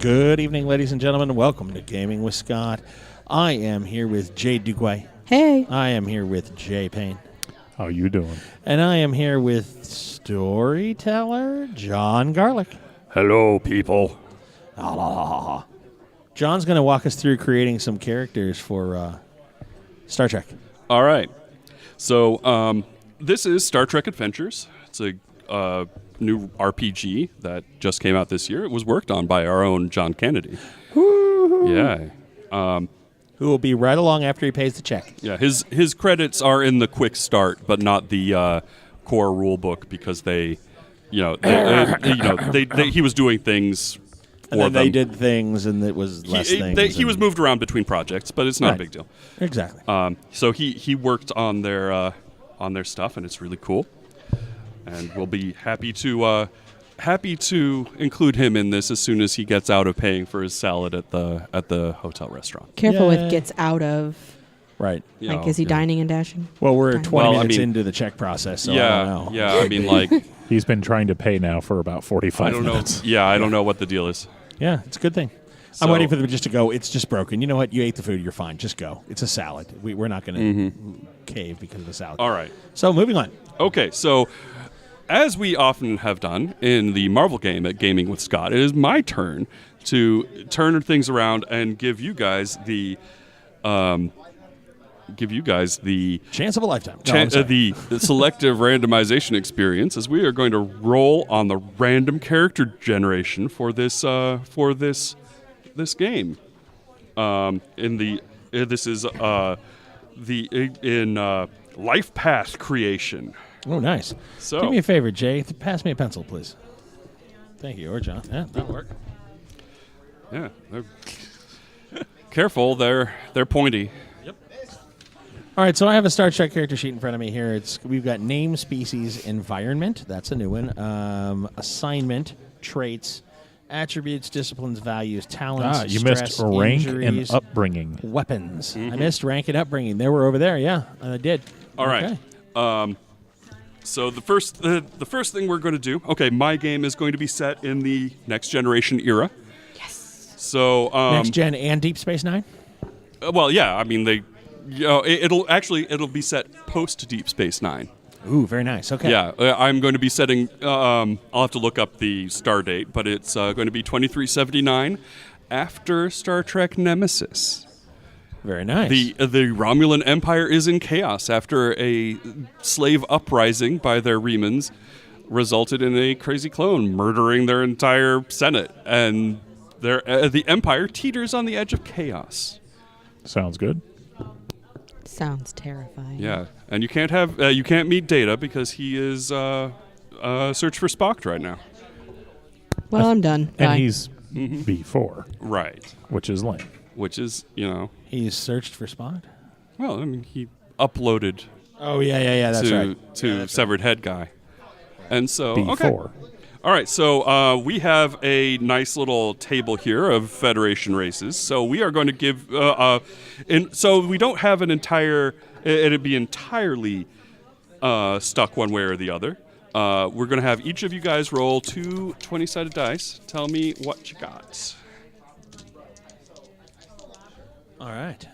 Good evening, ladies and gentlemen. Welcome to Gaming with Scott. I am here with Jay Duguay. Hey. I am here with Jay Payne. How you doing? And I am here with storyteller John Garlic. Hello, people. John's going to walk us through creating some characters for Star Trek. All right. So this is Star Trek Adventures. It's a new RPG that just came out this year. It was worked on by our own John Kennedy. Woo-hoo. Yeah. Who will be right along after he pays the check. Yeah. His credits are in the quick start, but not the core rule book because he was doing things. And then they did things, and it was less things. He was moved around between projects, but it's not a big deal. Exactly. So he worked on their stuff, and it's really cool. And we'll be happy to include him in this as soon as he gets out of paying for his salad at the hotel restaurant. Careful with gets out of. Right. Is he dining and dashing? Well, we're 20 minutes into the check process, so I don't know. Yeah, I mean, like... He's been trying to pay now for about 45 minutes. Yeah, I don't know what the deal is. Yeah, it's a good thing. I'm waiting for them just to go, it's just broken. You know what? You ate the food. You're fine. Just go. It's a salad. We're not going to cave because of the salad. All right. So moving on. Okay, so as we often have done in the Marvel game at Gaming with Scott, it is my turn to turn things around and give you guys the chance of a lifetime. The selective randomization experience, as we are going to roll on the random character generation for this game. This is life path creation. Oh, nice. So do me a favor, Jay. Pass me a pencil, please. Thank you, or John. Yeah, that'll work. Yeah, careful. They're pointy. All right, so I have a Star Trek character sheet in front of me here. We've got name, species, environment. That's a new one. Assignment, traits, attributes, disciplines, values, talents, you stress, missed rank injuries, and upbringing. weapons. I missed rank and upbringing. They were over there. Yeah, I did. All right. So the first thing we're going to do. Okay, my game is going to be set in the Next Generation era. Yes. So Next Gen and Deep Space Nine. Well, yeah. I mean it'll be set post Deep Space Nine. Ooh, very nice. Okay. Yeah, I'm going to be setting. I'll have to look up the star date, but it's going to be 2379, after Star Trek Nemesis. Very nice. The Romulan Empire is in chaos after a slave uprising by their remans resulted in a crazy clone murdering their entire Senate, and the Empire teeters on the edge of chaos. Sounds good. Sounds terrifying. Yeah, and you can't meet Data because he is search for Spock right now. Well, I'm done. And Bye. he's B4, Right. which is lame. Which is, He's searched for Spot. well, I mean, he uploaded Oh yeah. That's right. to Severed Head Guy, and so B4. okay. All right, so we have a nice little table here of Federation races. So we are going to give, so we don't have an entire, it'd be entirely stuck one way or the other. We're going to have each of you guys roll 2 20-sided dice. Tell me what you got. All right.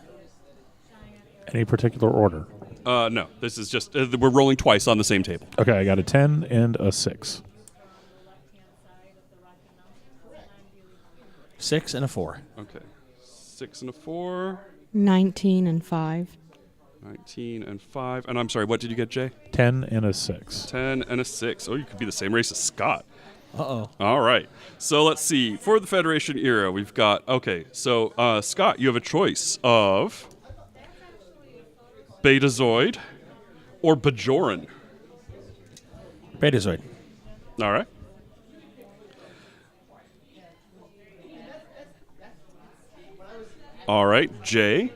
Any particular order? No, this is just, we're rolling twice on the same table. Okay, I got a 10 and a 6. 6 and a 4. Okay, 6 and a 4. 19 and 5. 19 and 5. And I'm sorry, what did you get, Jay? 10 and a 6. 10 and a 6. Oh, you could be the same race as Scott. Uh-oh. All right. So let's see. For the Federation era, we've got... Okay, so Scott, you have a choice of Betazoid or Bajoran. Betazoid. All right. All right, Jay.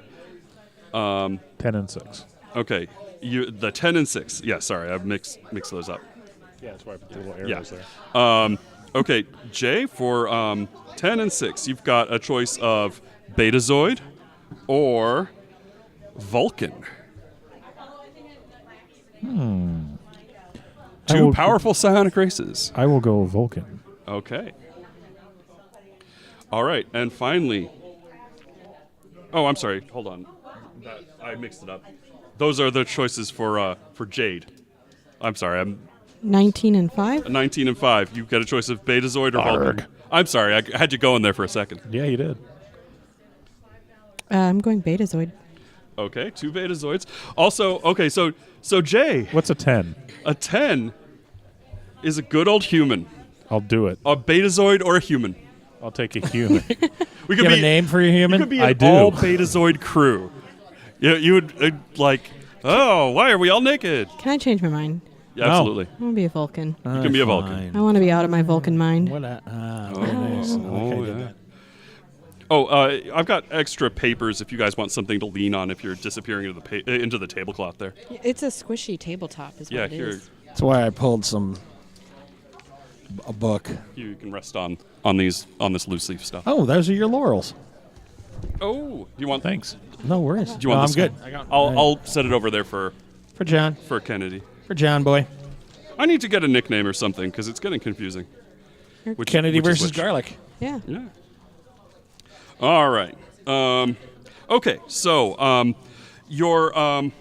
10 and 6. Okay, the 10 and 6. Yeah, sorry, I've mixed those up. Yeah, that's why I put the little arrows there. Okay, Jay, for 10 and 6, you've got a choice of Betazoid or Vulcan. Two powerful psionic races. I will go Vulcan. Okay. All right, and finally. Oh, I'm sorry. Hold on. I mixed it up. Those are the choices for Jade. I'm sorry. I'm 19 and 5? 19 and 5. You've got a choice of Betazoid or Lark. Vulcan. I'm sorry. I had you going there for a second. Yeah, you did. I'm going Betazoid. Okay, 2 Betazoids. Also, okay, so Jay, What's a 10? a 10 is a good old human. I'll do it. A Betazoid or a human. I'll take a human. We You could have be a name for your You human? could be I an do. all Betazoid crew. You would like. Oh, why are we all naked? Can I change my mind? Yeah, absolutely. I want to be a Vulcan. You can be a Vulcan. I want to be out of my Vulcan mind. What? Very nice. Oh, Okay, did yeah. that. Oh, I've got extra papers if you guys want something to lean on if you're disappearing into the tablecloth there. It's a squishy tabletop is Yeah, what it here. is. That's why I pulled a book. You can rest on this loose leaf stuff. Oh, those are your laurels. Oh, you want? Thanks. No worries. Do you want No, this I'm good. one? I'll set it over there for John. Kennedy. For John boy. I need to get a nickname or something because it's getting confusing. Kennedy which is versus which? garlic. Yeah. Yeah. All right. Okay. So your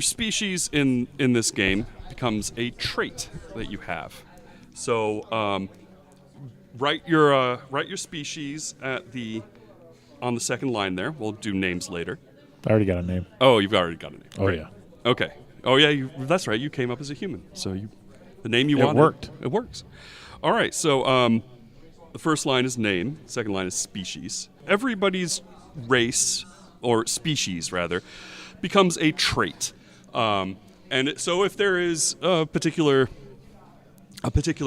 species in this game becomes a trait that you have. So write your species on the second line there. We'll do names later. I already got a name. Oh, you've already got a name. Oh, Great. yeah. Okay. Oh yeah. That's right. You came up as a human. So the name you It wanted. worked. It works. All right. So the first line is name. Second line is species. Everybody's race, or species rather, becomes a trait. So if there is a particular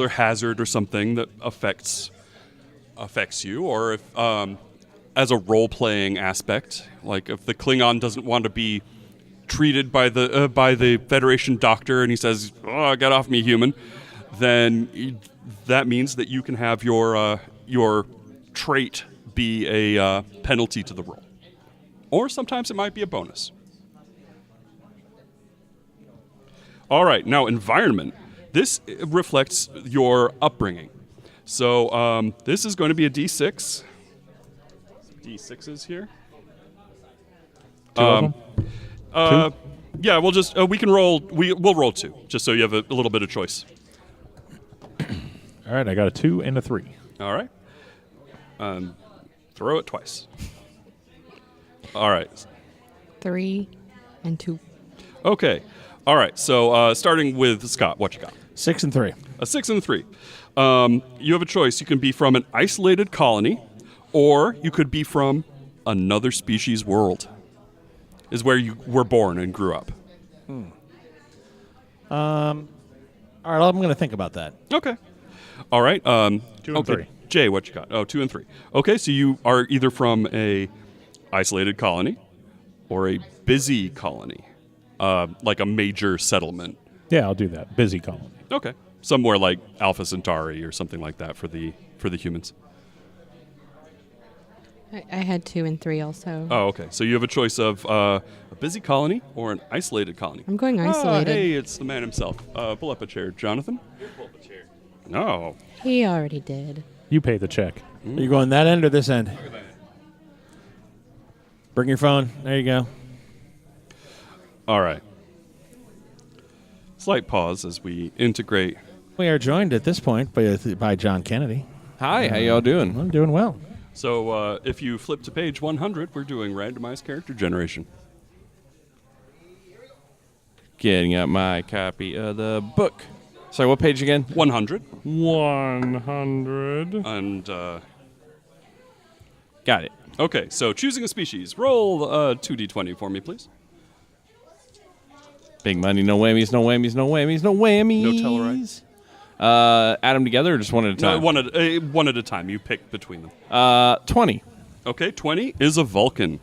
hazard or something that affects you, or if as a role-playing aspect, like if the Klingon doesn't want to be treated by the Federation doctor and he says, "Oh, get off me, human," then that means that you can have your trait be a penalty to the roll, or sometimes it might be a bonus. All right, now environment. This reflects your upbringing. So this is going to be a D6. D6s here. Two of them? Yeah, we'll just we can roll. We'll roll 2, just so you have a little bit of choice. All right, I got a 2 and a 3. All right. Throw it twice. All right. 3 and 2. Okay. All right. So starting with Scott, what you got? 6 and 3. A 6 and a 3. You have a choice. You can be from an isolated colony, or you could be from another species world. Is where you were born and grew up. All right, I'm going to think about that. Okay. All right. 2 and okay. 3. Jay, what you got? Oh, 2 and 3. Okay, so you are either from a isolated colony or a busy colony, like a major settlement. Yeah, I'll do that. Busy colony. Okay. Somewhere like Alpha Centauri or something like that for the humans. I had 2 and 3 also. Oh, okay. So you have a choice of a busy colony or an isolated colony. I'm going isolated. Hey, it's the man himself. Pull up a chair, Jonathan. You pull up a chair. No. He already did. You pay the check. Are you going that end or this end? Bring your phone. There you go. All right. Slight pause as we integrate. We are joined at this point by John Kennedy. Hi, how y'all doing? I'm doing well. So if you flip to page 100, we're doing randomized character generation. Getting out my copy of the book. Sorry, what page again? 100. 100. And, Got it. okay, so choosing a species. Roll 2d20 for me, please. Big money, no whammies, no whammies, no whammies, no whammies. No Telluride? Add them together or just one at a No, time? one at a time. You pick between them. 20. Okay, 20 is a Vulcan.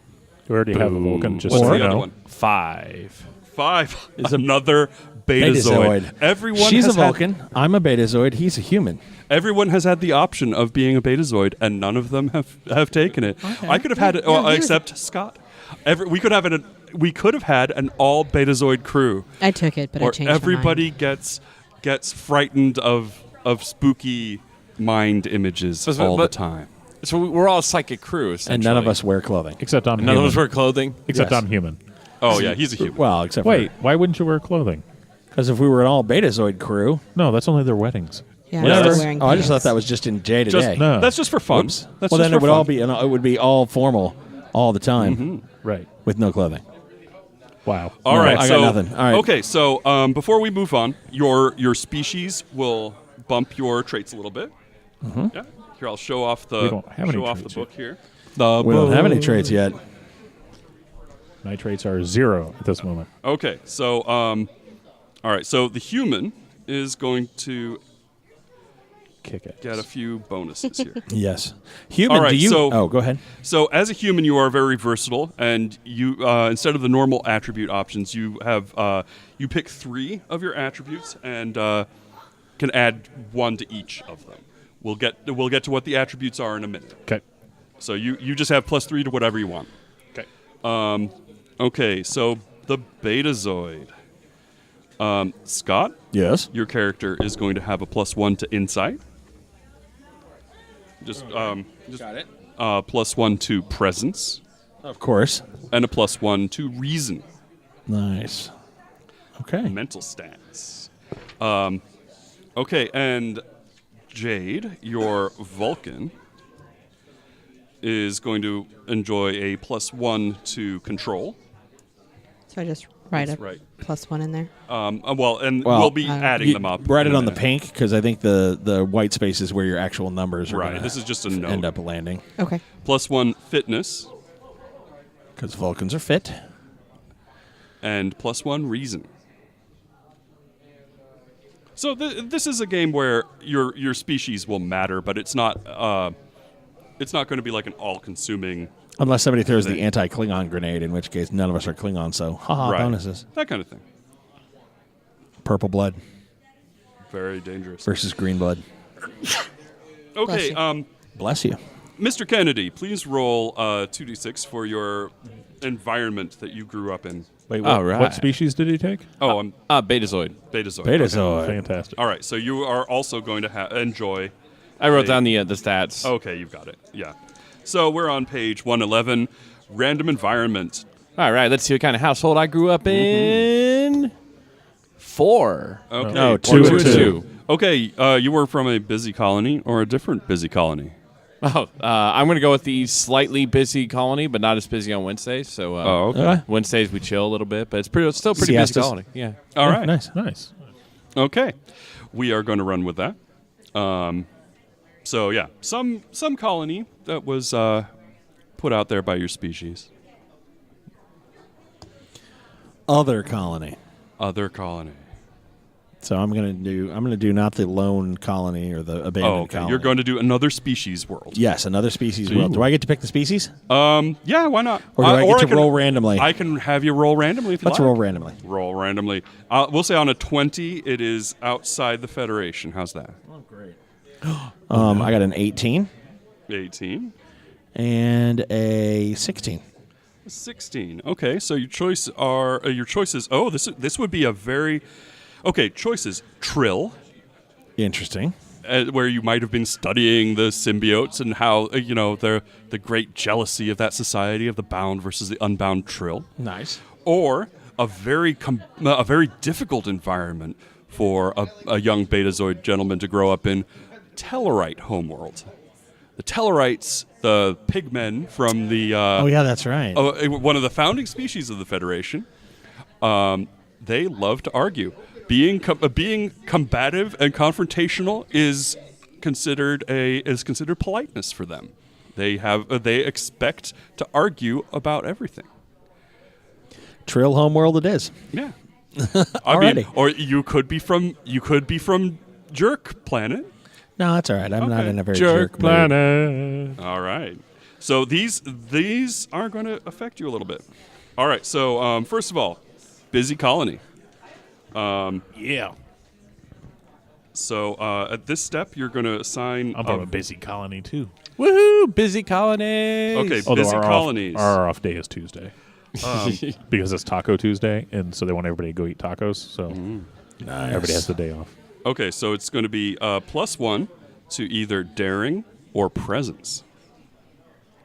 We already have a Vulcan, just What's so the you other know. one? 5. 5 is another Betazoid. Everyone She's has a Vulcan. I'm a Betazoid. He's a human. Everyone has had the option of being a Betazoid, and none of them have taken it. I could have had it, No, he was- except Scott. We could have had an all Betazoid crew, I took it, but I or changed my everybody mind. gets frightened of spooky mind images all the time. So we're all psychic crew, and essentially. none of us wear clothing. Except I'm None human. of us wear clothing. Except Yes. I'm human. Oh yeah, he's a human. Well, except Wait, why wouldn't you wear clothing? because if we were an all Betazoid crew, No, that's only their weddings. Yeah, whatever. I'm still wearing Oh, I just pants. thought that was just in day to Just day. No. that's just for fun. Whoops. That's Well, just then for it would all fun. be it would be all formal all the time Right. with no clothing. Wow. All No, right, I got so nothing. All right. Okay, so before we move on, your species will bump your traits a little bit. Yeah. Here, I'll show off the We don't have any the traits book here. We don't have any traits yet. My traits are 0 at this moment. Okay, so all right, so the human is going to Kick it. get a few bonuses here. Yes. Human, All right, do you? so- go ahead. So as a human, you are very versatile, and you instead of the normal attribute options, you have you pick 3 of your attributes and can add 1 to each of them. We'll get to what the attributes are in a minute. Okay. So you just have +3 to whatever you want. Okay. Okay, so the Betazoid. Scott, Yes. your character is going to have a +1 to insight. Just Got it. +1 to presence, Of course. and a +1 to reason. Nice. Okay. Mental stats. Okay, and Jade, your Vulcan, is going to enjoy a +1 to control. So I just write That's a right. +1 in there. Well, We'll be adding You them up. write in it a on the minute. pink because I think the white space is where your actual numbers are Right, gonna this is just a end note. up landing. Okay. +1 fitness Because Vulcans are fit. and +1 reason. So this is a game where your species will matter, but it's not going to be like an all-consuming Unless somebody throws the Thing. anti-Klingon grenade, in which case none of us are Klingon, so haha, right. bonuses. that kind of thing. Purple blood Very dangerous. versus green blood. Okay, Bless you. Bless you. Mr. Kennedy, please roll 2d6 for your environment that you grew up in. Wait, All right. what species did he take? Oh, I'm Betazoid. Betazoid. Betazoid. Fantastic. All right, so you are also going to enjoy. I wrote down the stats. Okay, you've got it. Yeah. So we're on page 111, random environment. All right, let's see what kind of household I grew up in. 4. Okay. No, Two two and and two. two. Okay, you were from a busy colony or a different busy colony? Oh, I'm going to go with the slightly busy colony, but not as busy on Wednesdays. So Okay. Wednesdays we chill a little bit, but it's still pretty Siestas. busy colony. Yeah. All right. Nice. Nice. Okay. We are going to run with that. So yeah, some colony that was put out there by your species. Other colony. Other colony. So I'm gonna do not the lone colony or the abandoned Oh, okay. colony. You're going to do another species world. Yes, another species world. Do I get to pick the species? Yeah, why not? Or do I get to can- roll randomly? I can have you roll randomly if you Let's like. roll randomly. Roll randomly. We'll say on a 20, it is outside the Federation. How's that? I got an 18 18. and a 16. 16. Okay, so your choices are Oh, this would be a very okay. Choices: Trill, Interesting. where you might have been studying the symbiotes and how the great jealousy of that society of the bound versus the unbound Trill, Nice. or a very difficult environment for a young Betazoid gentleman to grow up in, Tellarite homeworld. The Tellarites, the pigmen from the Oh yeah, that's right. one of the founding species of the Federation, they love to argue. Being combative and confrontational is considered politeness for them. They expect to argue about everything. Trill homeworld it is. Yeah. Alrighty. Or you could be from Jerk Planet. No, that's all right. I'm not Okay. in a very Jerk jerk mood. planet. All right. So these are going to affect you a little bit. All right. So first of all, busy colony. Yeah. So at this step, you're going to assign. I'm from a busy colony, too. Woohoo! Busy colonies. Okay, Although busy our colonies. Our off day is Tuesday. Because it's Taco Tuesday, and so they want everybody to go eat tacos. So Nice. everybody has the day off. Okay, so it's going to be +1 to either daring or presence.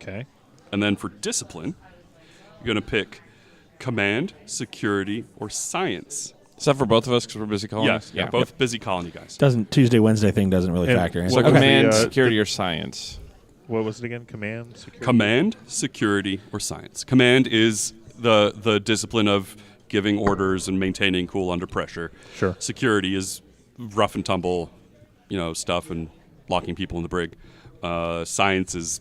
Okay. And then for discipline, you're going to pick command, security, or science. Is that for both of us because we're busy calling? Yes, yeah, both busy colony guys. Doesn't Tuesday Wednesday thing doesn't really And factor in. So what was command, the, security, or science. What was it again? Command, security? Command, security, or science. Command is the discipline of giving orders and maintaining cool under pressure. Sure. Security is rough and tumble, stuff and locking people in the brig. Science is,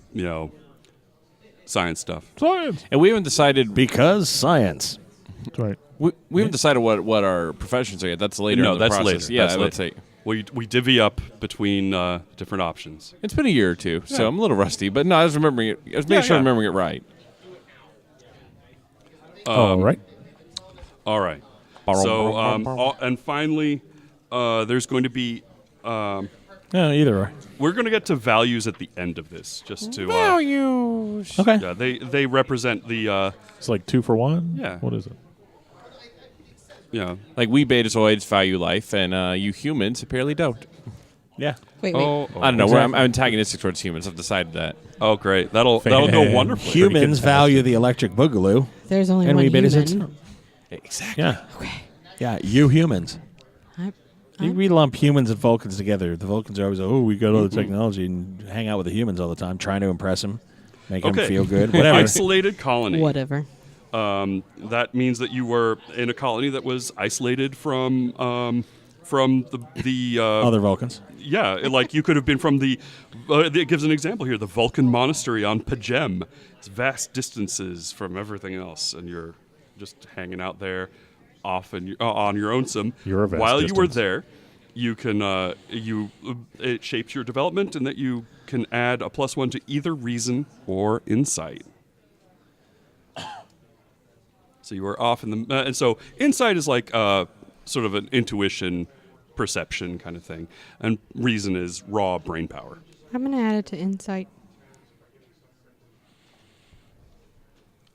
science stuff. Science. And we haven't decided. Because science. That's right. We haven't decided what our professions are yet. That's later. No, in the that's process. later. Yeah, That's let's say later. We divvy up between different options. it's been a year or two, so I'm a little rusty. But no, I was remembering it. I was making sure I'm remembering it right. All right. All right. So, and finally, there's going to be. No, either or. We're going to get to values at the end of this, just to. Values. Okay. Yeah, they represent the. It's like 2 for 1? Yeah. What is it? Like we betazoids value life, and you humans apparently don't. Yeah. Wait. I don't know. I'm antagonistic towards humans. I've decided that. Oh, great! That'll go wonderfully. Humans value the electric boogaloo. There's only And one we human. betazoids. Exactly. Yeah. Yeah, you humans. I'm- We lump humans and Vulcans together. The Vulcans are always, we got all the technology and hang out with the humans all the time, trying to impress them, make them Okay. feel good, whatever. Isolated colony. Whatever. That means that you were in a colony that was isolated from the Other Vulcans. yeah, like you could have been from the. It gives an example here: the Vulcan monastery on Pajem. It's vast distances from everything else, and you're just hanging out there, off and on your own. You're a vast While you were distance. there, you can it shapes your development, in that you can add a +1 to either reason or insight. So you were off in the and so insight is like sort of an intuition, perception kind of thing, and reason is raw brain power. I'm going to add it to insight.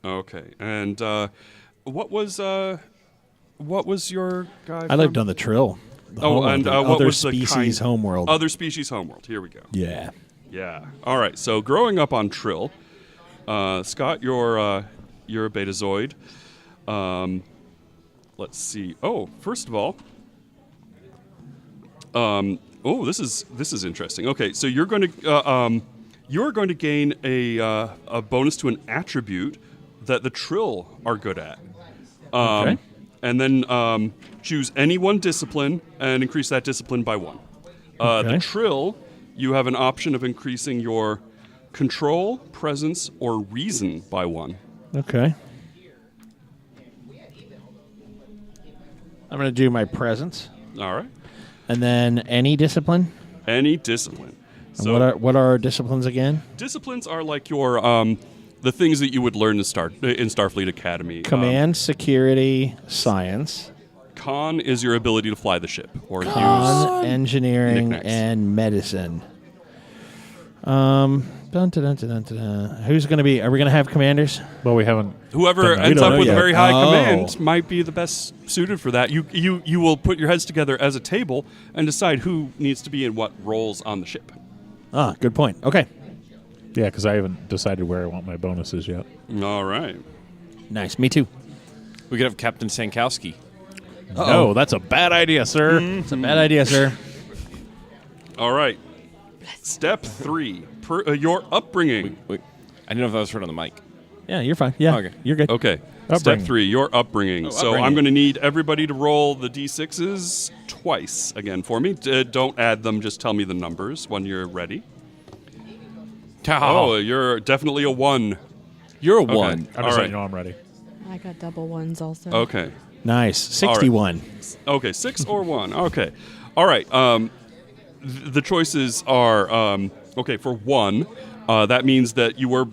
Okay, and what was your guy? I lived on the Trill. The home of and the what other was the species kind? homeworld. Other species homeworld. Here we go. Yeah. Yeah. All right. So growing up on Trill, Scott, you're a Betazoid. Let's see. Oh, first of all, this is interesting. Okay, so you're going to gain a bonus to an attribute that the Trill are good at. Okay. And then choose any one discipline and increase that discipline by 1. Okay. The Trill, you have an option of increasing your control, presence, or reason by 1. Okay. I'm going to do my presence, All right. and then any discipline. Any discipline. And So what are our disciplines again? disciplines are like your the things that you would learn in Starfleet Academy. Command, security, science, Con is your ability to fly the ship or on engineering, knickknacks. and medicine. Dun, dun, dun, dun, dun, dun. Who's going to be? Are we going to have commanders? Well, we haven't. Whoever We ends don't up know with a yet. very high Oh. command might be the best suited for that. You will put your heads together as a table and decide who needs to be in what roles on the ship. Ah, good point. Okay. Yeah, because I haven't decided where I want my bonuses yet. All right. Nice. Me too. We could have Captain Sankowski. No, that's a bad idea, sir. It's a bad idea, sir. All right. Step 3. Your upbringing. Wait, I didn't know if that was heard on the mic. Yeah, you're fine. Yeah, Okay. you're good. Okay. Upbringing. Step 3, your upbringing. So upbringing. I'm going to need everybody to roll the d6s twice again for me. Don't add them, just tell me the numbers when you're ready. Oh, you're definitely a 1. You're a Okay. 1. I'm All just right. letting you know I'm ready. I got double ones also. Okay. Nice. 61. Okay, 6 or 1. Okay. All right. The choices are okay, for 1, that means that you were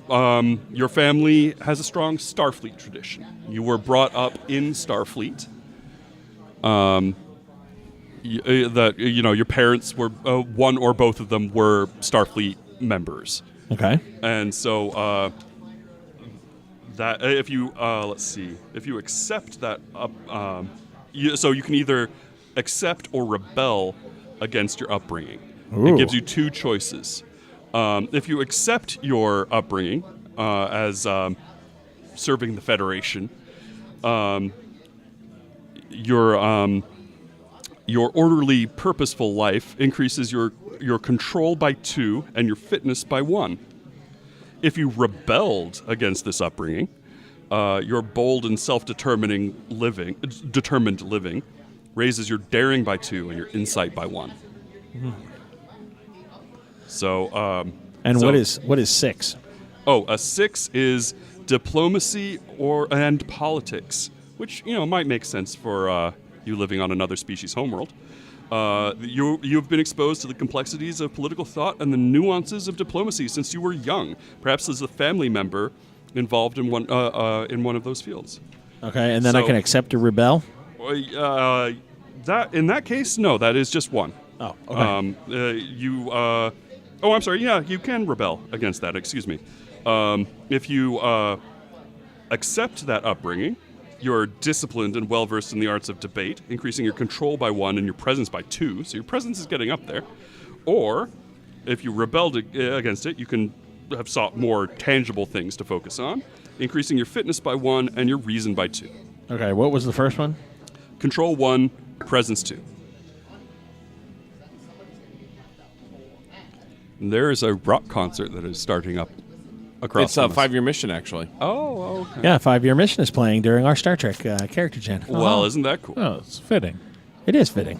your family has a strong Starfleet tradition. You were brought up in Starfleet. Your parents were one or both of them were Starfleet members. Okay. And so that if you let's see, if you accept that so you can either accept or rebel against your upbringing. Ooh. It gives you 2 choices. If you accept your upbringing, as serving the Federation. Your orderly, purposeful life increases your control by 2 and your fitness by 1. If you rebelled against this upbringing, your bold and self-determined living raises your daring by 2 and your insight by 1. So, And what is 6? a 6 is diplomacy and politics, which might make sense for you living on another species' homeworld. You've been exposed to the complexities of political thought and the nuances of diplomacy since you were young, perhaps as a family member involved in one of those fields. Okay, and then I So- can accept or rebel? That in that case, no, that is just 1. Oh, okay. I'm sorry. Yeah, you can rebel against that. Excuse me. If you accept that upbringing, you're disciplined and well-versed in the arts of debate, increasing your control by 1 and your presence by 2, so your presence is getting up there. Or, if you rebelled against it, you can have sought more tangible things to focus on, increasing your fitness by 1 and your reason by 2. Okay, what was the first one? Control 1, presence 2. And there is a rock concert that is starting up across It's a from us. 5-year mission, actually. Oh, okay. Yeah, 5-year mission is playing during our Star Trek character gen. Well, isn't that cool? Oh, it's fitting. It is fitting.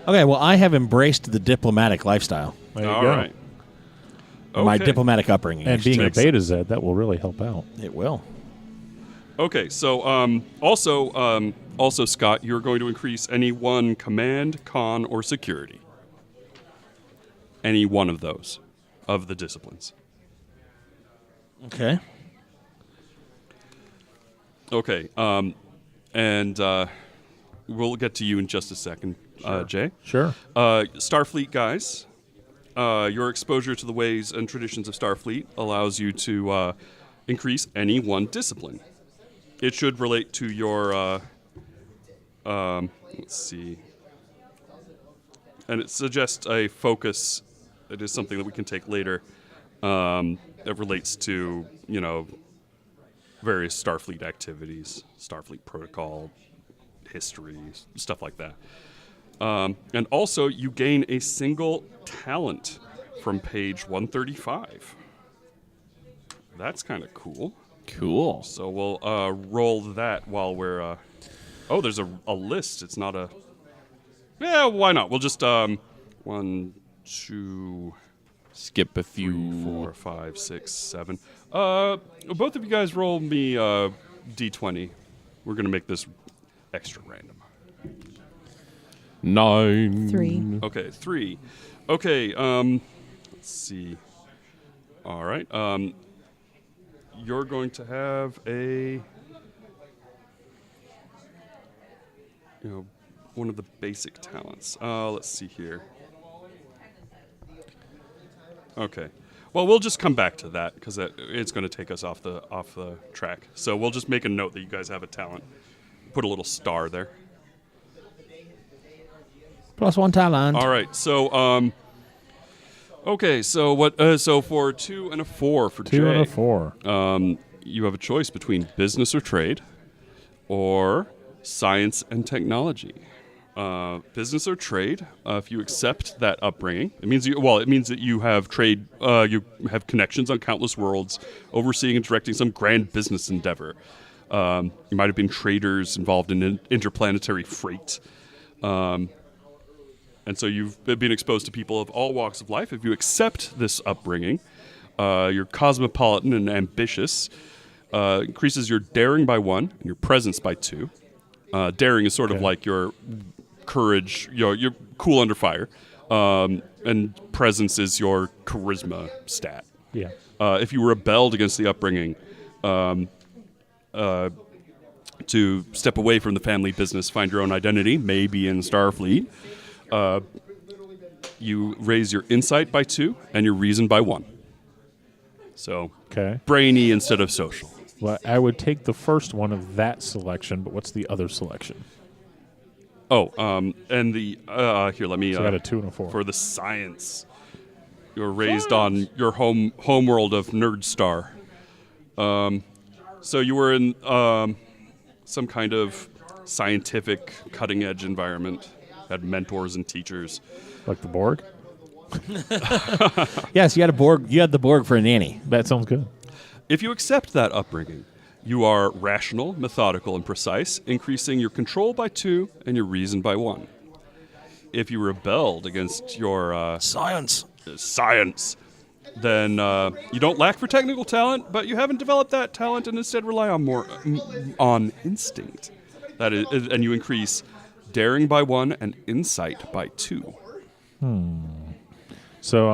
Okay, well, I have embraced the diplomatic lifestyle. There you All go. right. My Okay. diplomatic upbringing. And being a excuse me. beta Z, that will really help out. It will. Okay, so also, Scott, you're going to increase any one command, con, or security. Any one of those, of the disciplines. Okay. Okay, and we'll get to you in just a second, Jay. Sure. Starfleet guys, your exposure to the ways and traditions of Starfleet allows you to increase any one discipline. It should relate to your, let's see, and it suggests a focus. It is something that we can take later that relates to, various Starfleet activities, Starfleet protocol, history, stuff like that. And also, you gain a single talent from page 135. That's kind of cool. Cool. So we'll roll that while we're... oh, there's a list. It's not a... Yeah, why not? We'll just... 1, 2, Skip a 3, few. 4, 5, 6, 7. Both of you guys roll me D20. We're going to make this extra random. 9. 3. Okay, 3. Okay, let's see. All right. You're going to have a, one of the basic talents. Let's see here. Okay. Well, we'll just come back to that because it's going to take us off the track. So we'll just make a note that you guys have a talent. Put a little star there. +1 talent. All right. So, okay. So what? So for 2 and a 4 for 2 Jay, and a 4. you have a choice between business or trade, or science and technology. Business or trade. If you accept that upbringing, it means that you have trade. You have connections on countless worlds, overseeing and directing some grand business endeavor. You might have been traders involved in interplanetary freight. And so you've been exposed to people of all walks of life. If you accept this upbringing, you're cosmopolitan and ambitious. Increases your daring by 1 and your presence by 2. Daring is sort of like your courage, you're cool under fire. And presence is your charisma stat. Yeah. If you rebelled against the upbringing, to step away from the family business, find your own identity, maybe in Starfleet, you raise your insight by 2 and your reason by 1. So, Okay. brainy instead of social. Well, I would take the first one of that selection, but what's the other selection? Oh, and the here, let me. So I got a 2 and a 4. For the science, You were raised on your home world of Nerdstar. So you were in some kind of scientific, cutting-edge environment. Had mentors and teachers. Like the Borg? Yes, you had a Borg. You had the Borg for a nanny. That sounds good. If you accept that upbringing, you are rational, methodical, and precise, increasing your control by 2 and your reason by 1. If you rebelled against your Science. science, then you don't lack for technical talent, but you haven't developed that talent and instead rely on more on instinct. That is, and you increase daring by 1 and insight by 2. So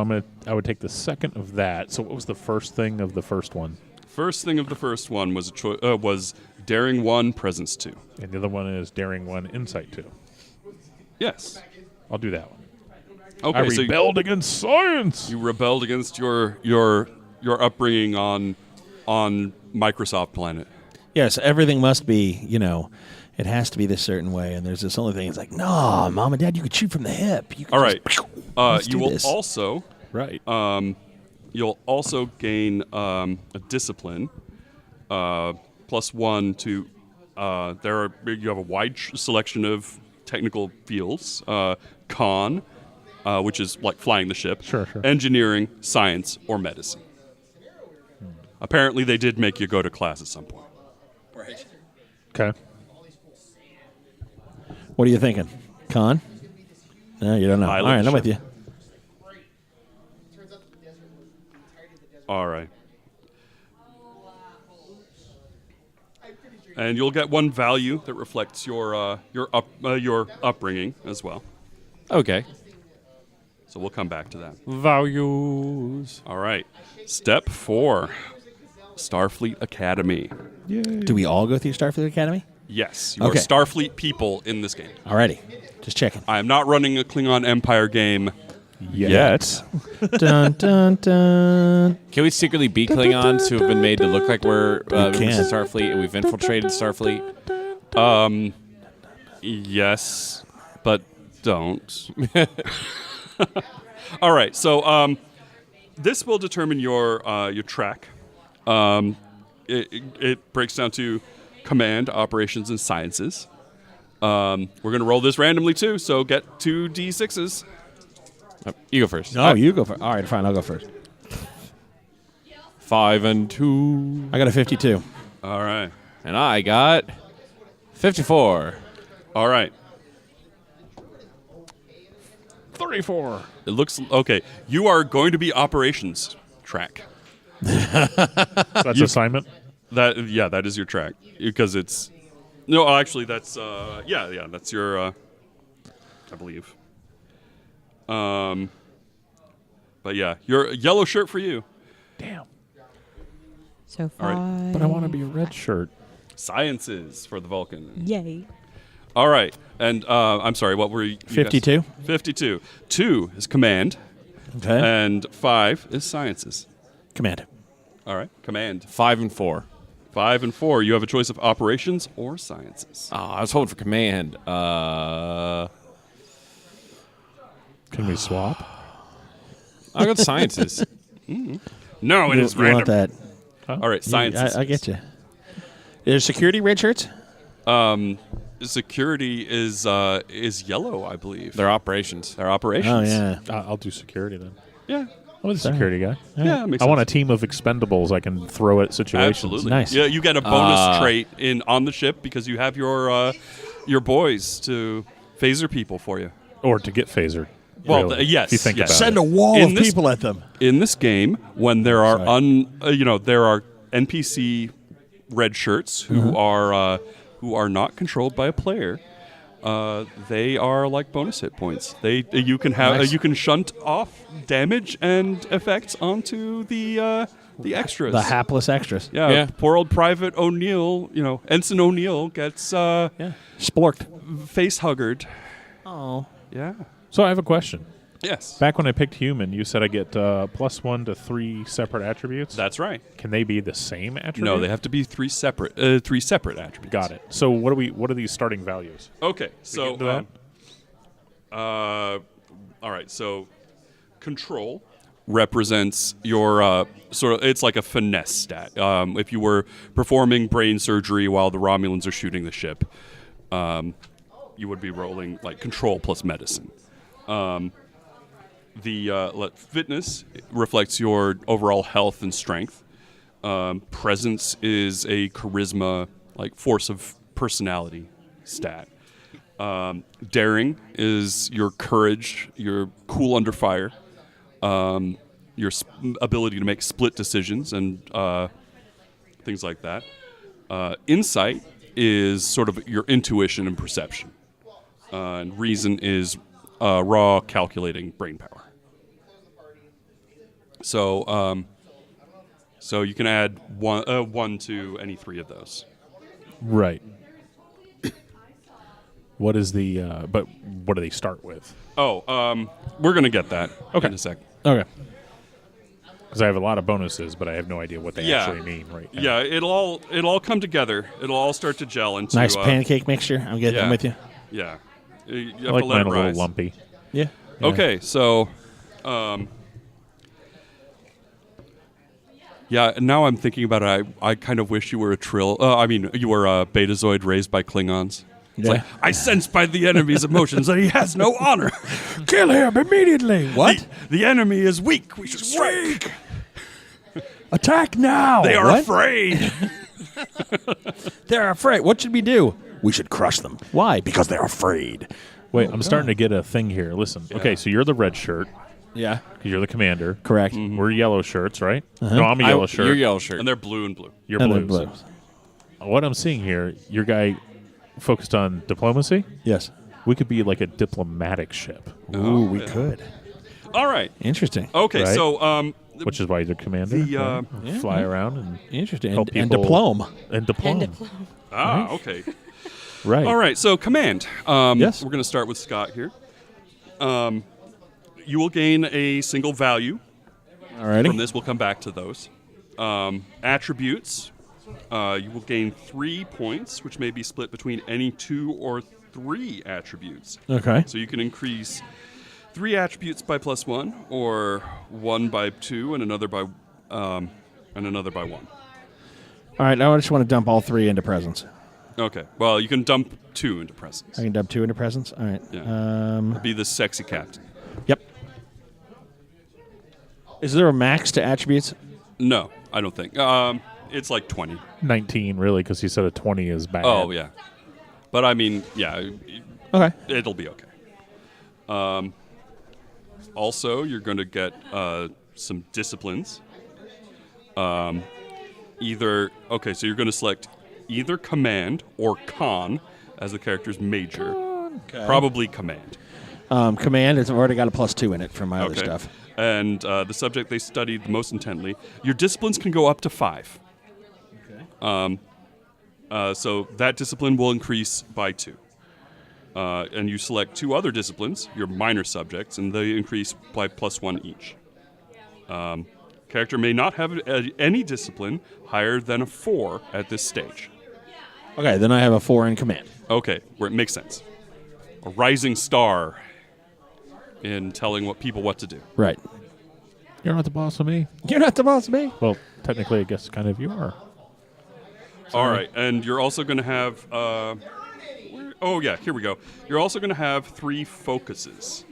I would take the second of that. So what was the first thing of the first one? First thing of the first one was was daring 1, presence 2. And the other one is daring 1, insight 2. Yes. I'll do that one. Okay. I rebelled against science. You rebelled against your upbringing on Microsoft Planet. Yes, everything must be, it has to be this certain way. And there's this only thing. It's like, no, Mom and Dad, you could shoot from the hip. You could All right. let's You do will this. also Right. you'll also gain a discipline +1 to you have a wide selection of technical fields. Con, which is like flying the ship. Sure. Engineering, science, or medicine. Apparently, they did make you go to class at some point. Right. Okay. What are you thinking? Con? No, you don't know. Pilot All right, I'm with ship. you. All right. And you'll get 1 value that reflects your upbringing as well. Okay. So we'll come back to that. Values. All right. Step 4, Starfleet Academy. Do we all go through Starfleet Academy? Yes, you Okay. are Starfleet people in this game. Alrighty. Just checking. I am not running a Klingon Empire game. Yet. Dun, dun, dun. Can we secretly be Klingons who have been made to look like we're members can. of Starfleet and we've infiltrated Starfleet? Yes, but don't. All right. So this will determine your track. It breaks down to command, operations, and sciences. We're going to roll this randomly too, so get 2 D6s. You go first. Oh, you go first. All right, fine. I'll go first. 5 and 2. I got a 52. All right. And I got 54. All right. 34. It looks okay. You are going to be operations track. That's assignment. That is your track because it's no. Actually, that's that's your. I believe. But yeah, your yellow shirt for you. Damn. So All 5. right. But I want to be a red shirt. Sciences for the Vulcan. Yay. All right, and I'm sorry. What were you? 52. 52. 2 is command, Okay. and 5 is sciences. Command. All right, command. 5 and 4. 5 and 4. You have a choice of operations or sciences. Oh, I was hoping for command. Can we swap? I got sciences. No, it is You want random. that? All right, sciences. I get you. There's security red shirts? Security is yellow, I believe. They're operations. They're operations. Oh, yeah. I'll do security then. Yeah. I'm a security guy. Yeah, that makes I want a sense. team of expendables I can throw at situations. Absolutely. Nice. Yeah, you get a bonus trait on the ship because you have your boys to phaser people for you. Or to get phasered. Well, really, yes, If you think yes. about Send it. a wall In of this- people at them. In this game, when there are Sorry. there are NPC red shirts who are not controlled by a player. They are like bonus hit points. You can have Nice. you can shunt off damage and effects onto the extras. The hapless extras. yeah, Yeah. poor old Private O'Neill. Ensign O'Neill gets Yeah. Splorked. face huggered. Oh. Yeah. So I have a question. Yes. Back when I picked human, you said I get +1 to 3 separate attributes. That's right. Can they be the same attribute? No, they have to be three separate attributes. Got it. So what are these starting values? Okay, get so into that? all right. So control represents your it's like a finesse stat. If you were performing brain surgery while the Romulans are shooting the ship, you would be rolling like control plus medicine. Fitness reflects your overall health and strength. Presence is a charisma, like force of personality stat. Daring is your courage, your cool under fire, your ability to make split decisions and things like that. Insight is sort of your intuition and perception. And reason is raw calculating brain power. So you can add one to any three of those. Right. What is the? But what do they start with? Oh, we're gonna get that in a sec. Okay. Because I have a lot of bonuses, but I have no idea what they actually mean right now. Yeah, it'll all come together. It'll all start to gel into Nice pancake mixture. I'm with you. Yeah, you have I like to let mine it a little rise. lumpy. Yeah. Okay, so, yeah. Now I'm thinking about it. I kind of wish you were you were a Betazoid raised by Klingons. It's Yeah. like, I sense by the enemy's emotions that he has no honor. Kill him immediately. What? The enemy is weak. We should strike. Attack now. They are What? afraid. They're afraid. What should we do? We should crush them. Why? Because they're afraid. Wait, I'm starting to get a thing here. Listen. Okay, so you're the red shirt. Yeah. 'Cause you're the commander. Correct. We're yellow shirts, right? No, I'm a yellow shirt. You're yellow shirt. And they're blue and blue. You're And blue. then blue. What I'm seeing here, your guy focused on diplomacy. Yes. We could be like a diplomatic ship, Ooh, we could. All right. Interesting. Okay, Right. so which is why you're commander. The, right? Fly around and Interesting. help And people. diplome. And diploma. okay. Right. All right, so command. Yes. We're going to start with Scott here. You will gain a single value. Alrighty. From this, we'll come back to those. Attributes. You will gain 3 points, which may be split between any 2 or 3 attributes. Okay. So you can increase 3 attributes by +1, or 1 by 2, and another by 1. All right. Now I just want to dump all 3 into presence. Okay. Well, you can dump 2 into presence. I can dump 2 into presence. All right. Yeah. Be the sexy captain. Yep. Is there a max to attributes? No, I don't think. It's like 20. 19, really, because he said a 20 is bad. Oh, yeah. But I mean, yeah, Okay. it'll be okay. Also, you're going to get some disciplines. So you're going to select either command or con as the character's major. Okay. Probably command. Command has already got a +2 in it for my other Okay. stuff. And the subject they studied the most intently. Your disciplines can go up to 5. Okay. So that discipline will increase by 2. And you select 2 other disciplines, your minor subjects, and they increase by +1 each. Character may not have any discipline higher than a 4 at this stage. Okay. Then I have a 4 in command. Okay, where it makes sense. A rising star in telling people what to do. Right. You're not the boss of me. You're not the boss of me. Well, technically, I guess kind of you are. All right, and you're also going to have. Here we go. You're also going to have 3 focuses,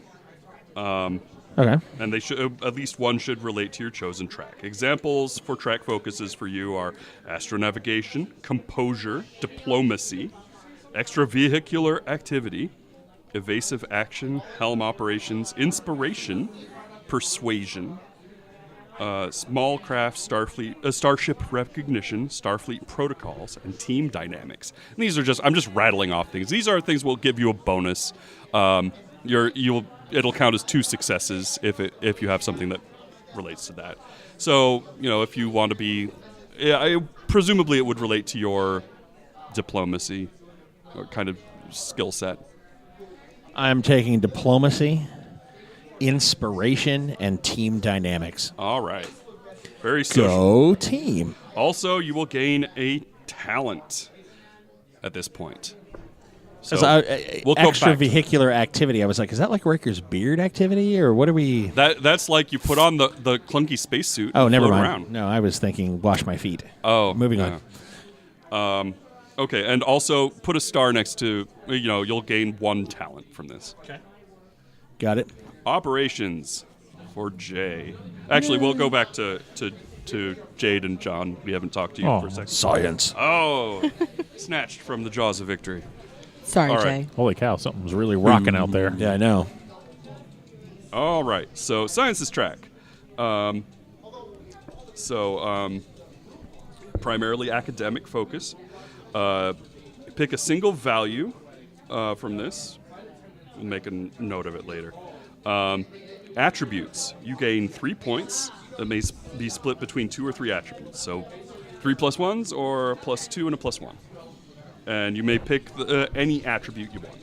Okay. and they should at least one should relate to your chosen track. Examples for track focuses for you are astronavigation, composure, diplomacy, extravehicular activity, evasive action, helm operations, inspiration, persuasion, small craft, starship recognition, Starfleet protocols, and team dynamics. And these are I'm just rattling off things. These are things will give you a bonus. It'll count as 2 successes if you have something that relates to that. So if you want to be, presumably it would relate to your diplomacy or kind of skill set. I'm taking diplomacy, inspiration, and team dynamics. All right. Very social. Go team. Also, you will gain a talent at this point. So We'll go extra back to vehicular activity. I was like, is that like Riker's beard activity, or what are we? that's like you put on the clunky spacesuit. Oh, and never float mind. Around. No, I was thinking wash my feet. Oh, Moving yeah. on. Okay, and also put a star next to, you'll gain 1 talent from this. Okay. Got it. Operations for Jay. Actually, we'll go back to Jade and John. We haven't talked to you for a second. Science. Oh, snatched from the jaws of victory. Sorry, All right. Jay. Holy cow, something's really rocking out there. Yeah, I know. All right, so sciences track. Primarily academic focus. Pick a single value from this. We'll make a note of it later. Attributes. You gain 3 points that may be split between 2 or 3 attributes. So 3 +1s or a +2 and a +1. And you may pick any attribute you want.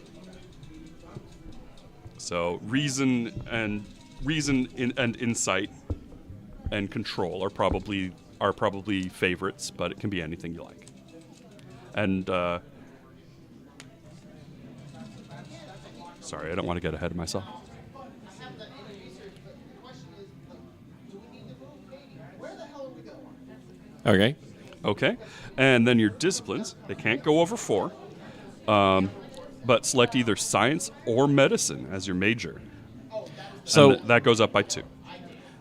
So reason and insight and control are probably favorites, but it can be anything you like. And sorry, I don't want to get ahead of myself. Okay. Okay, and then your disciplines, they can't go over 4, but select either science or medicine as your major. So And that goes up by 2.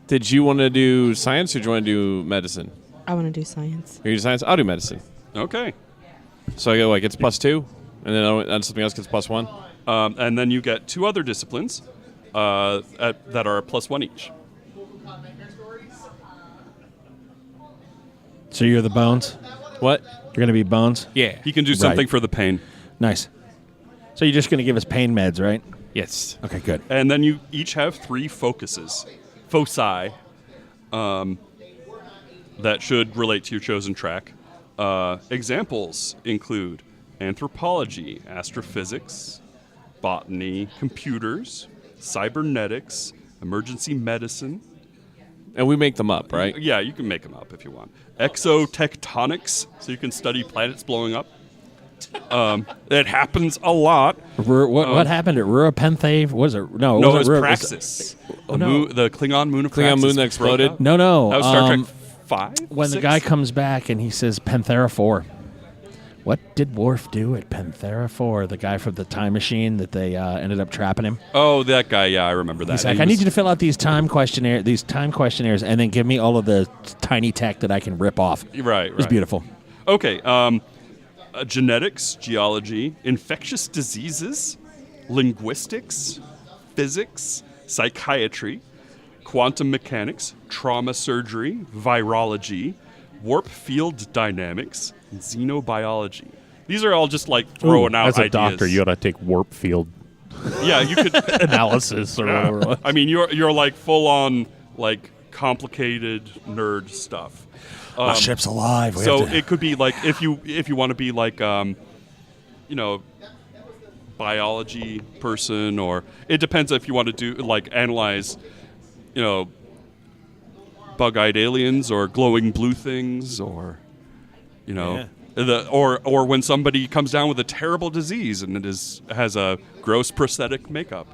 did you want to do science or do you want to do medicine? I want to do science. You do science? I'll do medicine. Okay, So I go like it's +2, and then something else gets +1. and then you get 2 other disciplines that are a +1 each. So you're the bones. What? You're going to be bones. Yeah. He can do something for the pain. Nice. So you're just going to give us pain meds, right? Yes. Okay, good. And then you each have 3 foci, that should relate to your chosen track. Examples include anthropology, astrophysics, botany, computers, cybernetics, emergency medicine. And we make them up, right? Yeah, you can make them up if you want. Exotectonics, so you can study planets blowing up. It happens a lot. What happened at Rura Penthe? Was it? No, No, was it was Rura- Praxis. Oh, no. The Klingon moon of Klingon Praxis moon that broke exploded? out. No. That was Star Trek 5? When the 6? guy comes back and he says Panthera 4. What did Worf do at Panthera 4? The guy from the time machine that they ended up trapping him. Oh, that guy. Yeah, I remember that. He's like, I need you to fill out these time questionnaires, and then give me all of the tiny tech that I can rip off. Right. It was beautiful. Okay. Genetics, geology, infectious diseases, linguistics, physics, psychiatry, quantum mechanics, trauma surgery, virology, warp field dynamics, and xenobiology. These are all just like throwing out As a ideas. doctor, you ought to take warp field Yeah, you could. analysis or whatever it was. I mean, you're like full on like complicated nerd stuff. My ship's alive. We So have to- it could be like if you want to be like biology person, or it depends if you want to do like analyze bug-eyed aliens or glowing blue things, or or when somebody comes down with a terrible disease and has a gross prosthetic makeup.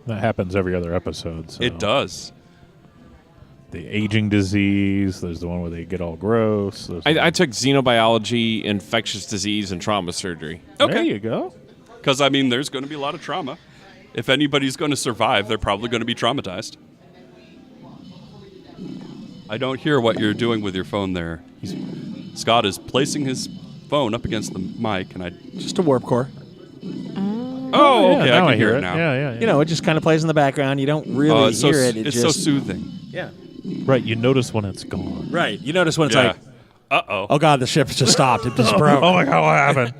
That happens every other episode. So. It does. The aging disease. There's the one where they get all gross. I took xenobiology, infectious disease, and trauma surgery. Okay. There you go. Because, I mean, there's going to be a lot of trauma. If anybody's going to survive, they're probably going to be traumatized. I don't hear what you're doing with your phone there. Scott is placing his phone up against the mic, and I... just a warp core. Oh, Yeah, okay, now I can hear it now. Yeah. You know, it just kind of plays in the background. You don't really it's so, hear it. it's just, so soothing. Yeah. Right, you notice when it's gone. Right. You notice when it's Yeah. like, Uh-oh. oh God, the ship's just stopped. It just broke. Oh my God, what happened?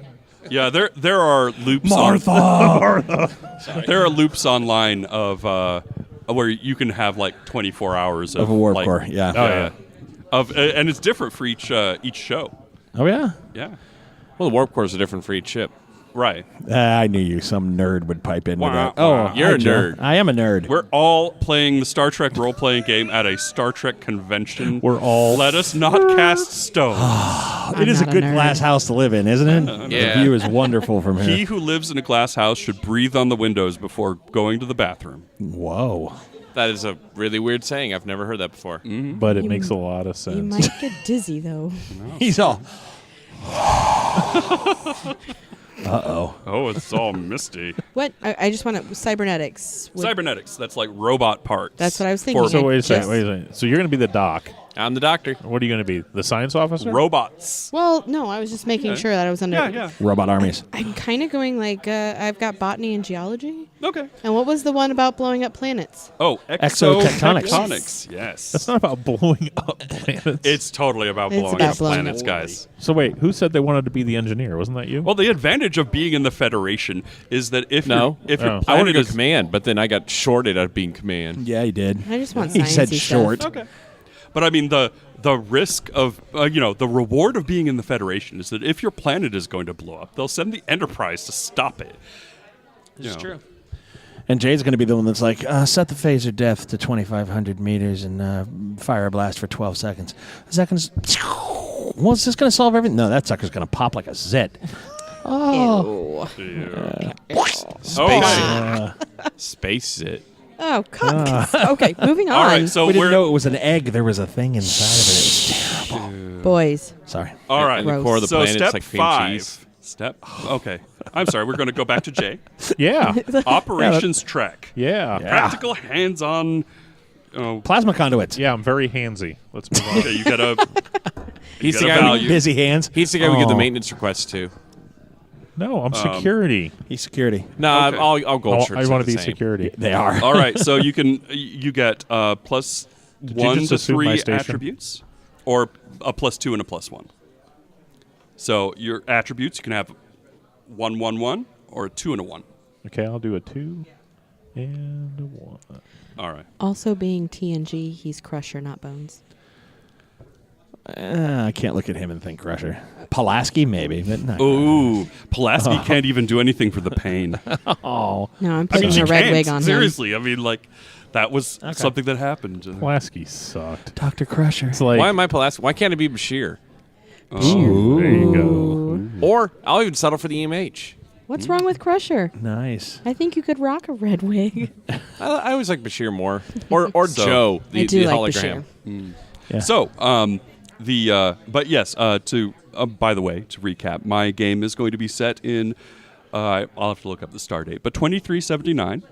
Yeah, there are loops Martha. there are loops online of where you can have like 24 hours Of a warp like, core, yeah. Oh, yeah. And it's different for each show. Oh yeah. Yeah. Well, the warp cores are different for each ship. Right. I knew you. Some nerd would pipe in with Wah, that. wah. You're hi, a Joe. nerd. I am a nerd. We're all playing the Star Trek role-playing game at a Star Trek convention. We're all- Let us not cast stones. It is a not a good nerd. glass house to live in, isn't it? Yeah. The view is wonderful from He here. who lives in a glass house should breathe on the windows before going to the bathroom. Whoa. That is a really weird saying. I've never heard that before. But it makes a lot of sense. You might get dizzy though. He's all. Uh-oh. Oh, it's all misty. What? I just want to cybernetics. Cybernetics. That's like robot parts. That's what I was thinking. For So wait a Just- second. Wait a second. So you're going to be the doc. I'm the doctor. What are you going to be? The science officer? robots. Well, no, I was just making sure that I was under. Yeah. Robot armies. I'm kind of going like I've got botany and geology. Okay. And what was the one about blowing up planets? Oh, Exotectonics. exotectonics. Yes. That's not about blowing up planets. It's totally about It's blowing about up blowing planets, up. guys. So wait, who said they wanted to be the engineer? Wasn't that you? Well, the advantage of being in the Federation is that if No. your Oh. if your I want to planet go is command, but then I got shorted out of being command. Yeah, he did. I just want He said sciencey short. stuff. okay, but I mean the risk of the reward of being in the Federation is that if your planet is going to blow up, they'll send the Enterprise to stop it. It's true. And Jade's going to be the one that's like, set the phaser depth to 2,500 meters and fire a blast for 12 seconds. Is that going to... Well, is this going to solve everything? No, that sucker's going to pop like a zit. Oh. Ew. Okay. Space it. Oh, cuck. Okay, moving on. All right. So We didn't we're know it was an egg. There was a thing inside of it. It was terrible. Boys. Sorry. all right. In the core of the so planet, step it's like cream 5. cheese. Okay. I'm sorry. We're going to go back to Jay. yeah. Operations track. Yeah. Practical hands-on. Plasma conduits. Yeah, I'm very handsy. Let's move on. Okay, you got a He's got the a guy. value. Busy hands. He's the guy we give the Oh. maintenance requests to. No, I'm security. He's security. No, Okay. I'll gold shirts. I want to the be same. security. They are. All right, so you get plus you 1 just to assume my 3 station? attributes, or a plus 2 and a plus 1. So your attributes, you can have 1, 1, 1, or a 2 and a 1. Okay, I'll do a 2 and a 1. All right. Also being TNG, he's Crusher, not Bones. I can't look at him and think Crusher. Pulaski, maybe, but not. Ooh, Pulaski can't even do anything for the pain. Oh. No, I'm I putting mean, she a red can't. wig on him. Seriously, I mean, like that was something that happened. Pulaski sucked. Dr. Crusher. It's like, Why am I Pulaski? Why can't it be Bashir? there you go. Or I'll even settle for the EMH. What's wrong with Crusher? Nice. I think you could rock a red wig. I always like Bashir more. Or So- Joe, the, I do the like hologram. Bashir. Yeah. So, but yes, by the way, to recap, my game is going to be set in, I'll have to look up the star date, but 2379,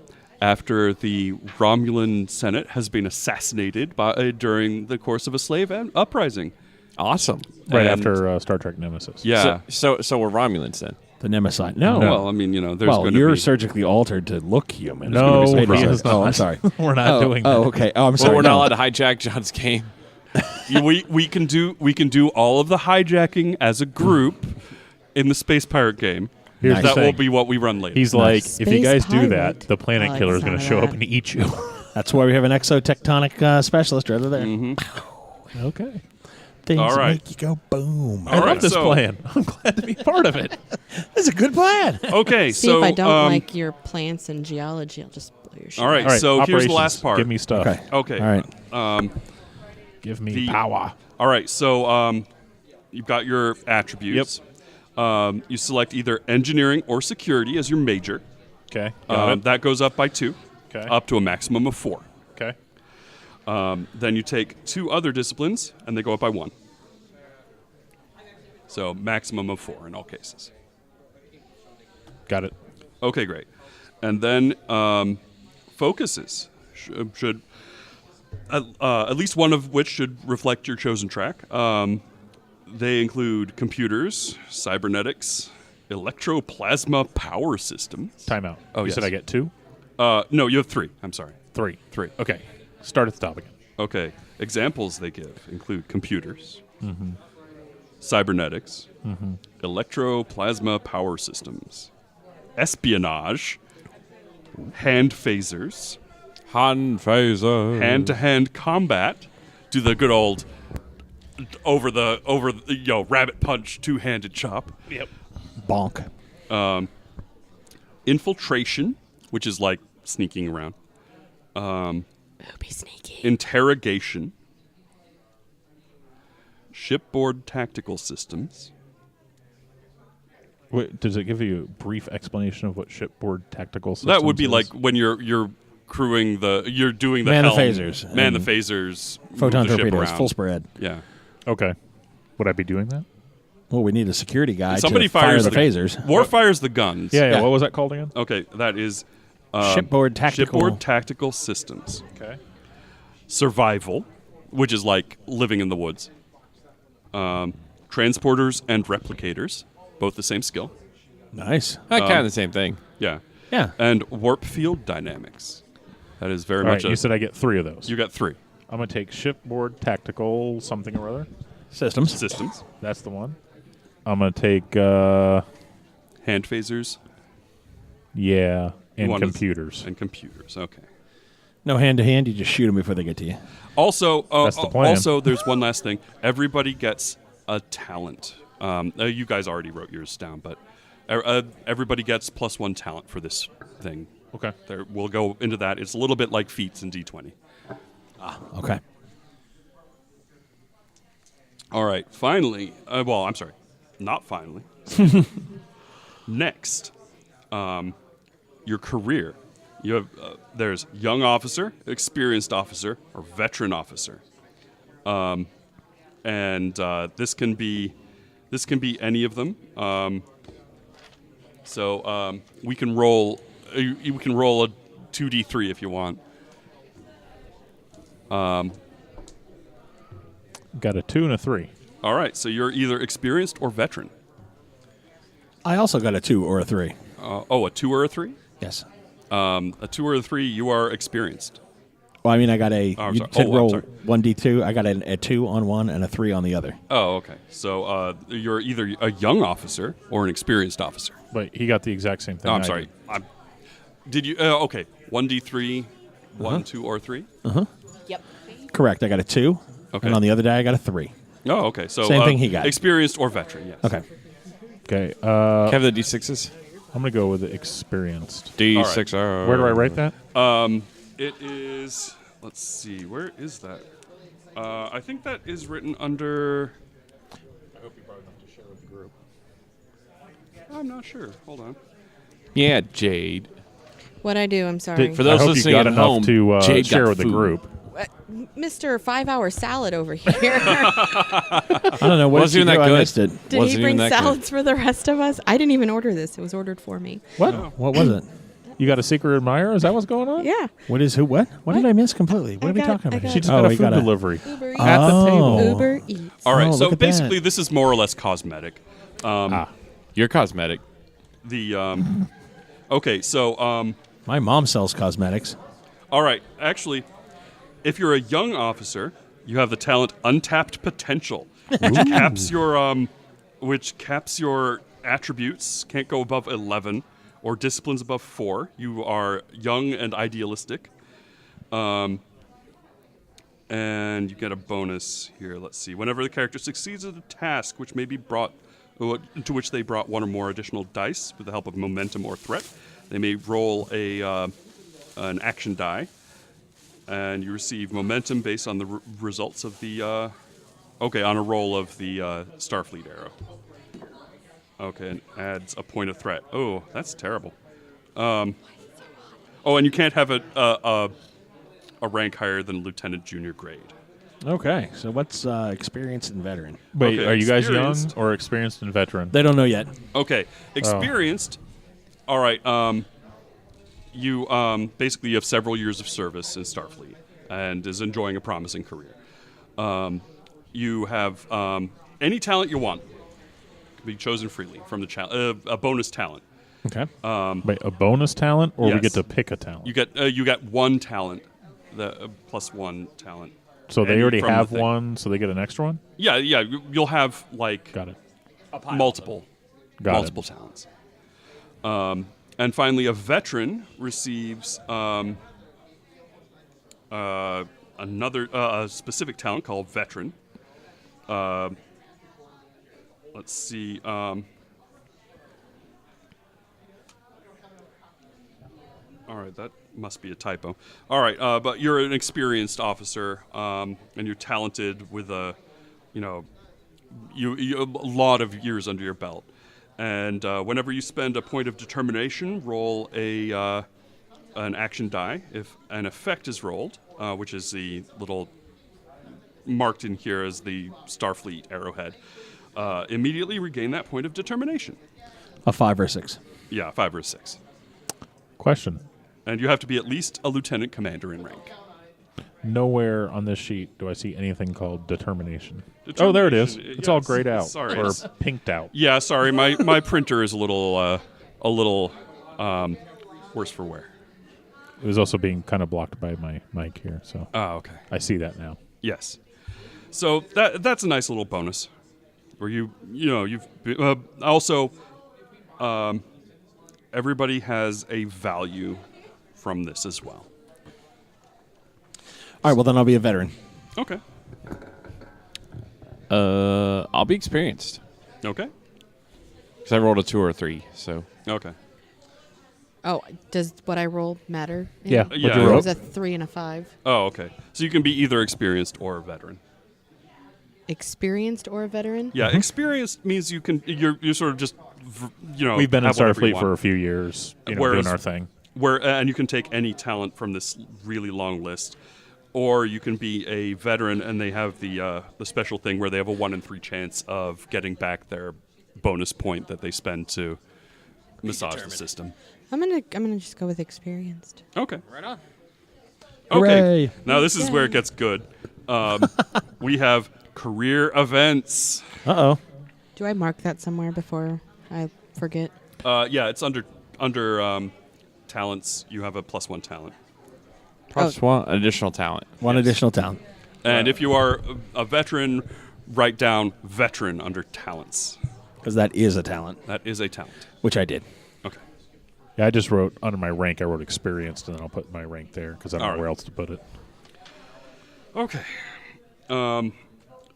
after the Romulan Senate has been assassinated during the course of a slave uprising. Awesome. Right And- after Star Trek Nemesis. Yeah. So we're Romulans then. The Nemesis. No. Well, I mean, there's Well, going to you're be... surgically altered to look human. No, It's gonna be he some is process. Oh, I'm not. sorry. We're not doing that. Oh, okay. Oh, I'm sorry. Well, we're not No. allowed to hijack John's game. we can do all of the hijacking as a group in the Space Pirate game. Here's Nice. the That will thing. be what we run later. He's like, if you Space guys do pirate. that, the planet I like killer the is going to sound show of up that. and eat you. That's why we have an exotectonic specialist right there. Okay. Things All right. make you go boom. I right, love this so- plan. I'm glad to be part of it. That's a good plan. Okay, See, so if I don't like your plants and geology, I'll just blow your shit. all right, All right, so here's the operations. last part. Give me stuff. Okay. Okay. All right. Give me The- power. All right, so you've got your attributes. You select either engineering or security as your major. Okay. Got it. That goes up by 2, Okay. up to a maximum of 4. Okay. Then you take 2 other disciplines, and they go up by 1. So maximum of 4 in all cases. Got it. Okay, great. And then focuses should at least one of which should reflect your chosen track. They include computers, cybernetics, electroplasma power systems. Timeout. Oh, you yes. said I get 2? No, you have 3. I'm sorry. 3. 3. Okay. Start at the top again. Okay. Examples they give include computers, cybernetics, electroplasma power systems, espionage, hand phasers, Han Phaser. hand-to-hand combat, do the good old over the rabbit punch two-handed chop, Bonk. Infiltration, which is like sneaking around. Be sneaky. Interrogation. Shipboard tactical systems. Wait, does it give you a brief explanation of what shipboard tactical systems That would be is? like when you're crewing you're doing the Man the helm, phasers man the and phasers, Photon move the ship torpedoes, around. full spread. Yeah. Okay. Would I be doing that? Well, we need a security guy Somebody to fire fires the phasers. War fires the guns. Yeah, Yeah. What was that called again? Okay, that is Shipboard tactical. shipboard tactical systems. Okay. Survival, which is like living in the woods. Transporters and replicators, both the same skill. Nice. Kind of the same thing. Yeah. Yeah. And warp field dynamics. That is very All much right, you said I get 3 of those. you got 3 I'm going to take shipboard tactical something or other. Systems. systems. That's the one. I'm going to take, Hand phasers yeah, and wanted- computers. and computers. Okay. No hand to hand. You just shoot them before they get to you. Also, That's the plan. also, there's one last thing. Everybody gets a talent. You guys already wrote yours down, but everybody gets +1 talent for this thing. Okay. We'll go into that. It's a little bit like feats in D20. Okay. All right. Finally, well, I'm sorry, not finally. Next, your career. You have there's young officer, experienced officer, or veteran officer, and this can be any of them. So we can roll. You can roll a 2d3 if you want. Got a 2 and a 3. All right. So you're either experienced or veteran. I also got a 2 or a 3. A 2 or a 3? Yes. A 2 or a 3, you are experienced. Well, I mean, I got a. I'm you sorry. said Oh, I'm roll sorry. 1d2. I got a 2 on one and a 3 on the other. Oh, okay. So you're either a young officer or an experienced officer. But he got the exact same thing. Oh, I'm I sorry. did. Did you? Okay. 1d3, 1, 2, or 3. Yep. Correct. I got a 2. Okay. And on the other die, I got a 3. Oh, okay. So Same thing he got. Experienced or veteran. Yes. Okay. Okay. Have the D6s? I'm going to go with the experienced. D6. Where do I write that? It is. Let's see. Where is that? I think that is written under. I hope you brought enough to share with the group. I'm not sure. Hold on. Yeah, Jade. What'd I do? I'm sorry. For those I hope listening you got at enough home, to Jade share got with the food. group. Mr. 5-hour salad over here. I don't know. What Wasn't did you even do? that I good. missed it. Did Wasn't he even bring that good. salads for the rest of us? I didn't even order this. It was ordered for me. What? What was it? You got a secret admirer? Is that what's going on? Yeah. What is who? What? What did I miss completely? What I are we got- talking I about? got- She just Oh, got a you food got a- delivery. Uber Eats. At the Oh. table. Uber Eats. All right. Oh, So look at basically, that. this is more or less cosmetic. You're cosmetic. The okay. So My mom sells cosmetics. all right. Actually, if you're a young officer, you have the talent Untapped Potential, which caps your attributes. Can't go above 11, or disciplines above 4. You are young and idealistic. And you get a bonus here. Let's see. Whenever the character succeeds at a task which may be brought to which they brought 1 or more additional dice with the help of momentum or threat, they may roll an action die. And you receive momentum based on the results of the, on a roll of the Starfleet arrow. Okay, and adds a point of threat. Oh, that's terrible. And you can't have a rank higher than lieutenant junior grade. Okay. So what's experienced and veteran? Wait, Okay, are you guys young experienced. or experienced and veteran? They don't know yet. Okay, experienced. All right. You basically have several years of service in Starfleet and is enjoying a promising career. You have any talent you want. Can be chosen freely from the a bonus talent. Okay. Wait, a bonus talent, or we Yes. get to pick a talent? You get 1 talent, the +1 talent. So they and already from the have thing. one, so they get an extra one? Yeah. You'll have like Got it. multiple Got multiple talents. And finally, a veteran receives another a specific talent called veteran. Let's see. All right, that must be a typo. All right, but you're an experienced officer, and you're talented with a lot of years under your belt. And whenever you spend a point of determination, roll an action die. If an effect is rolled, which is the little marked in here as the Starfleet arrowhead, immediately regain that point of determination. A 5 or a 6. Yeah, 5 or 6. Question. And you have to be at least a lieutenant commander in rank. Nowhere on this sheet do I see anything called determination. Oh, there it is. It's all grayed out Sorry. or pinked out. Yeah, sorry. My printer is a little worse for wear. It was also being kind of blocked by my mic here, so Oh, okay. I see that now. Yes. So that's a nice little bonus. Where you've also everybody has a value from this as well. All right, well, then I'll be a veteran. Okay. I'll be experienced Okay. because I rolled a 2 or a 3. So Okay. Oh, does what I roll matter? Yeah. Yeah. What'd you It roll? was a 3 and a 5. Oh, okay. So you can be either experienced or a veteran. Experienced or a veteran? Yeah, experienced means you're sort of just We've been in have whatever you Starfleet for a want. few years, Whereas- doing our thing. And you can take any talent from this really long list, or you can be a veteran and they have the special thing where they have a 1 in 3 chance of getting back their bonus point that they spend to massage the system. I'm gonna just go with experienced. Okay. Right on. Okay. Hooray. Now this is where it gets good. We have career events. Uh-oh. Do I mark that somewhere before I forget? Yeah, it's under talents. You have a +1 talent. plus one additional talent. One additional talent. And if you are a veteran, write down veteran under talents. Because that is a talent, That is a talent. which I did. Okay. Yeah, I just wrote under my rank. I wrote experienced, and then I'll put my rank there because I don't All know right. where else to put it. Okay.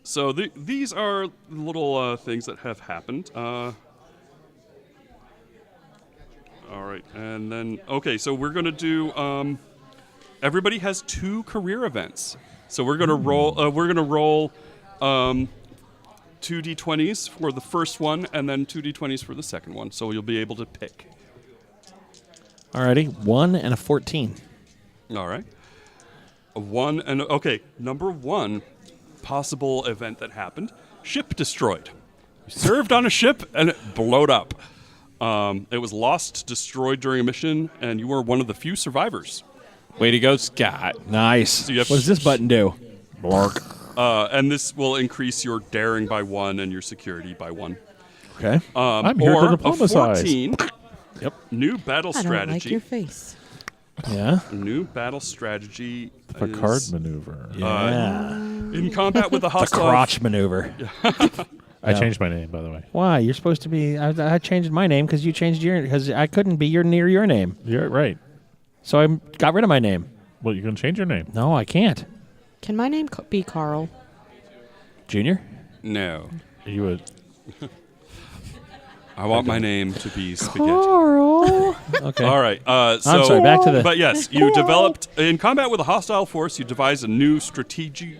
So these are little things that have happened. All right, and then so we're gonna do. Everybody has 2 career events, so we're gonna roll. We're gonna roll 2 d20s for the first one, and then 2 d20s for the second one. So you'll be able to pick. Alrighty, 1 and a 14. All right. Number 1 possible event that happened: ship destroyed. You served on a ship and it blowed up. It was lost, destroyed during a mission, and you were one of the few survivors. Way to go, Scott. Nice. you have- What does this button do? Lark. And this will increase your daring by 1 and your security by 1. Okay. I'm here or to a diplomatize. 14. Yep. New battle I don't like strategy. your face. Yeah. New battle strategy. Picard is, maneuver. Yeah. in combat with a The hostile. crotch maneuver. I changed my name, by the way. Why? You're supposed to be. I changed my name because you changed your. Because I couldn't be near your name. You're right. So I got rid of my name. Well, you can change your name. No, I can't. Can my name be Carl? Junior? No. You would. I want my name to be Spaghetti. Carl. Okay. All right. So, I'm sorry. Back to the. But yes, you developed in combat with a hostile force. You devised a new strategy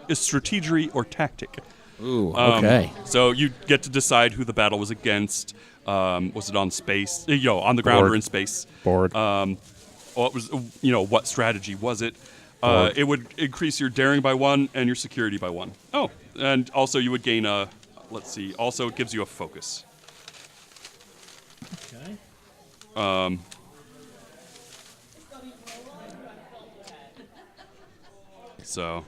or tactic. Ooh. Okay. So you get to decide who the battle was against. Was it on space? On the ground Board. or in space? Board. What was what strategy was it? Board. It would increase your daring by 1 and your security by 1. Oh, and also you would gain a. Let's see. Also, it gives you a focus. Okay. So.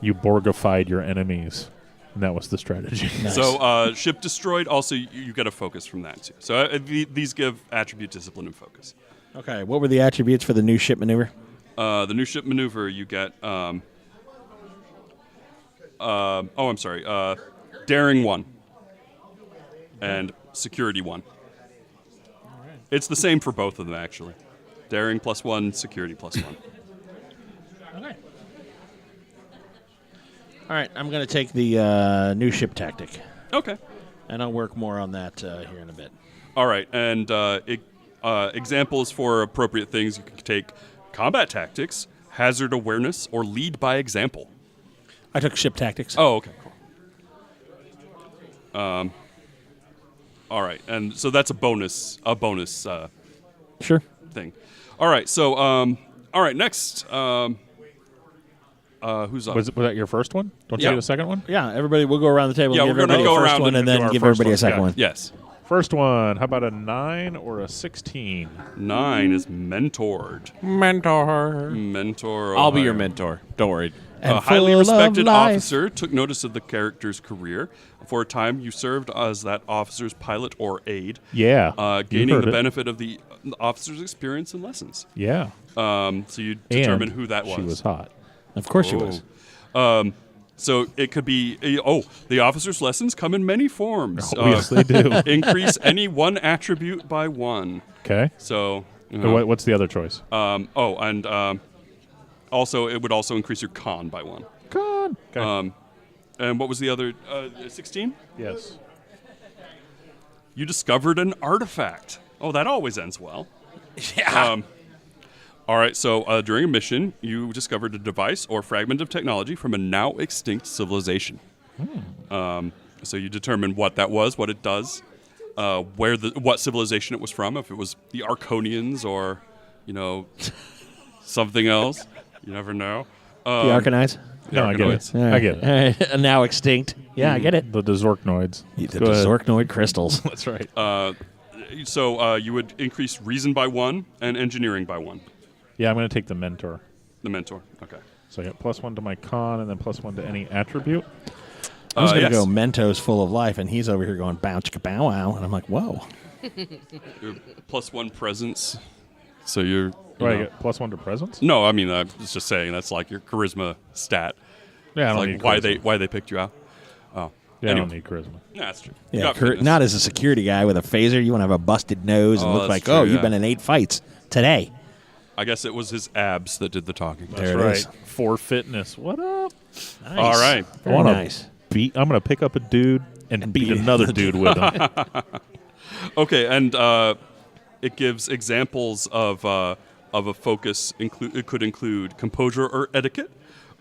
You Borgified your enemies, and that was the strategy. Nice. So ship destroyed. Also, you get a focus from that too. So these give attribute, discipline, and focus. Okay. What were the attributes for the new ship maneuver? The new ship maneuver, you get. I'm sorry. Daring 1 and security 1. It's the same for both of them, actually. Daring +1, security +1. Okay. All right. I'm going to take the new ship tactic, Okay. and I'll work more on that here in a bit. All right, and Examples for appropriate things you can take: combat tactics, hazard awareness, or lead by example. I took ship tactics. Oh, okay, cool. All right, and so that's a bonus Sure. thing. All right, so all right, next. Who's up? Was that your first one? Don't you Yeah. get a second one? Yeah, everybody, we'll go around the table. Yeah, and give we're gonna everybody go a first around one and and do then our give first everybody a one. second Yeah. one. Yes, First one. How about a 9 or a 16? 9 is mentored. Mentor. I'll be your Ohio. mentor. Don't worry. And A highly full of respected life. officer took notice of the character's career. For a time, you served as that officer's pilot or aide. Yeah. you Gaining heard the it. benefit of the officer's experience and lessons. Yeah. So you determine And who that was. She was hot. Of course she was. So it could be, the officer's lessons come in many forms. Oh, yes, they do. Increase any one attribute by 1. Okay. So, What's the other choice? also, it would also increase your con by 1. God. Okay. And what was the other, 16? yes. You discovered an artifact. Oh, that always ends well. Yeah. All right, so during a mission, you discovered a device or fragment of technology from a now extinct civilization. So you determine what that was, what it does, what civilization it was from, if it was the Arconians or, something else. You never know. the Arcanites. No, I get it. Arcanoids. All right. I get it. Now extinct. Yeah, I get it. The Dezorknoids. The Go ahead. Zorknoid crystals. That's right. So you would increase reason by 1 and engineering by 1. Yeah, I'm going to take the mentor. The mentor. Okay. So I get +1 to my con and then +1 to any attribute. I was going to yes. go Mentos full of life, and he's over here going bow chicka bow wow, and I'm like, whoa. Your +1 presence. So you're. Do I get +1 to presence? No, I mean I was just saying that's like your charisma stat. Yeah, I It's don't like need charisma. why they picked you out. Oh, Yeah, I anyway. don't need charisma. Yeah, that's true. Yeah, Got fitness. not as a security guy with a phaser. You want to have a busted nose and Oh, look that's like, true, oh, yeah. you've been in 8 fights today. I guess it was his abs that did the talking. There That's it right. is. For fitness. What up? Nice. All right. Very wanna nice. I'm going to pick up a dude and beat another dude with him. Okay, and it gives examples of a focus. It could include composure or etiquette,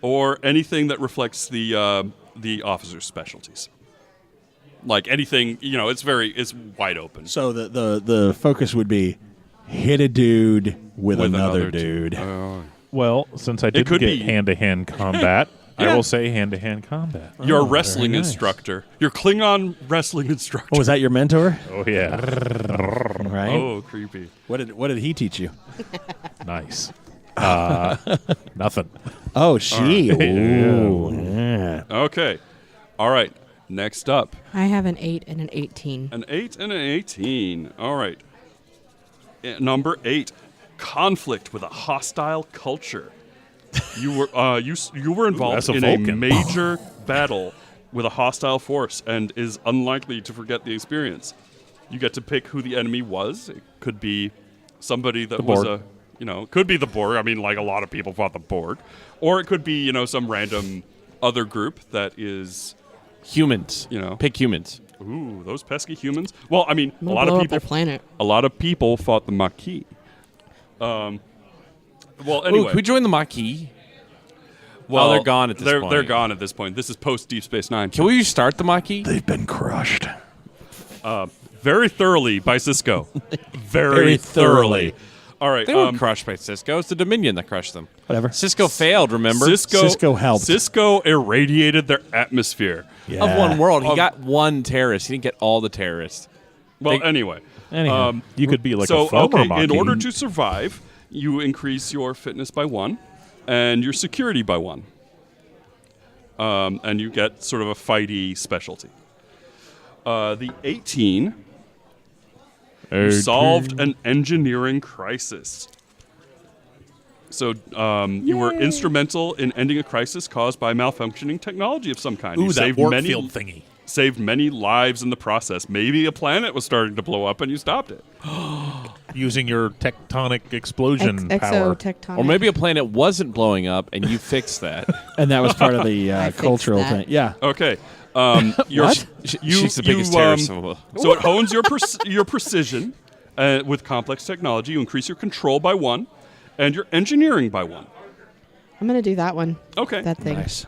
or anything that reflects the officer's specialties. Like anything, it's wide open. So the focus would be hit a dude with another dude. Well, since I didn't could get be- hand-to-hand combat, Yeah. I will say hand-to-hand combat. Your Oh, wrestling very nice. instructor, your Klingon wrestling instructor. Oh, was that your mentor? Oh, yeah. Right. Oh, creepy. What did he teach you? Nice. Nothing. Oh, she. right. Ooh, yeah. Okay, all right. Next up, I have an 8 and an 18. an 8 and an 18. All right. Number 8, conflict with a hostile culture. You were you were involved that's a in a Vulcan. major battle with a hostile force and is unlikely to forget the experience. You get to pick who the enemy was. It could be somebody that was Borg. could be the Borg. I mean, like a lot of people fought the Borg, or it could be some random other group that is. Humans. Pick humans. Ooh, those pesky humans. Well, I mean, I'm a gonna lot blow of up people. their planet. A lot of people fought the Maquis. Well, Ooh, anyway. can we join the Maquis? well, they're gone at this point. They're gone at this point. This is post Deep Space Nine. Can we restart the Maquis? They've been crushed. Very thoroughly by Cisco. Very thoroughly. All right. They were crushed by Cisco. It's the Dominion that crushed them. Whatever. Cisco failed, remember? Cisco helped. Cisco irradiated their atmosphere. Yeah. Of one world. He got one terrorist. He didn't get all the terrorists. Well, anyway. Anyhow. You could be like So, a former okay, in Maquis. order to survive, you increase your fitness by 1 and your security by 1. And you get sort of a fighty specialty. The 18, you solved an engineering crisis. So you were instrumental in ending a crisis caused by malfunctioning technology of some kind. Ooh, You that saved warp many, field thingy. saved many lives in the process. Maybe a planet was starting to blow up and you stopped it. Using your tectonic explosion power. Exotectonic. Or maybe a planet wasn't blowing up and you fixed that. And that was part of the I fixed cultural that. thing. Yeah. Okay. What? She's the biggest terrorist of all. So it hones your your precision with complex technology, you increase your control by 1 and your engineering by 1. I'm gonna do that one. Okay. That thing. Nice.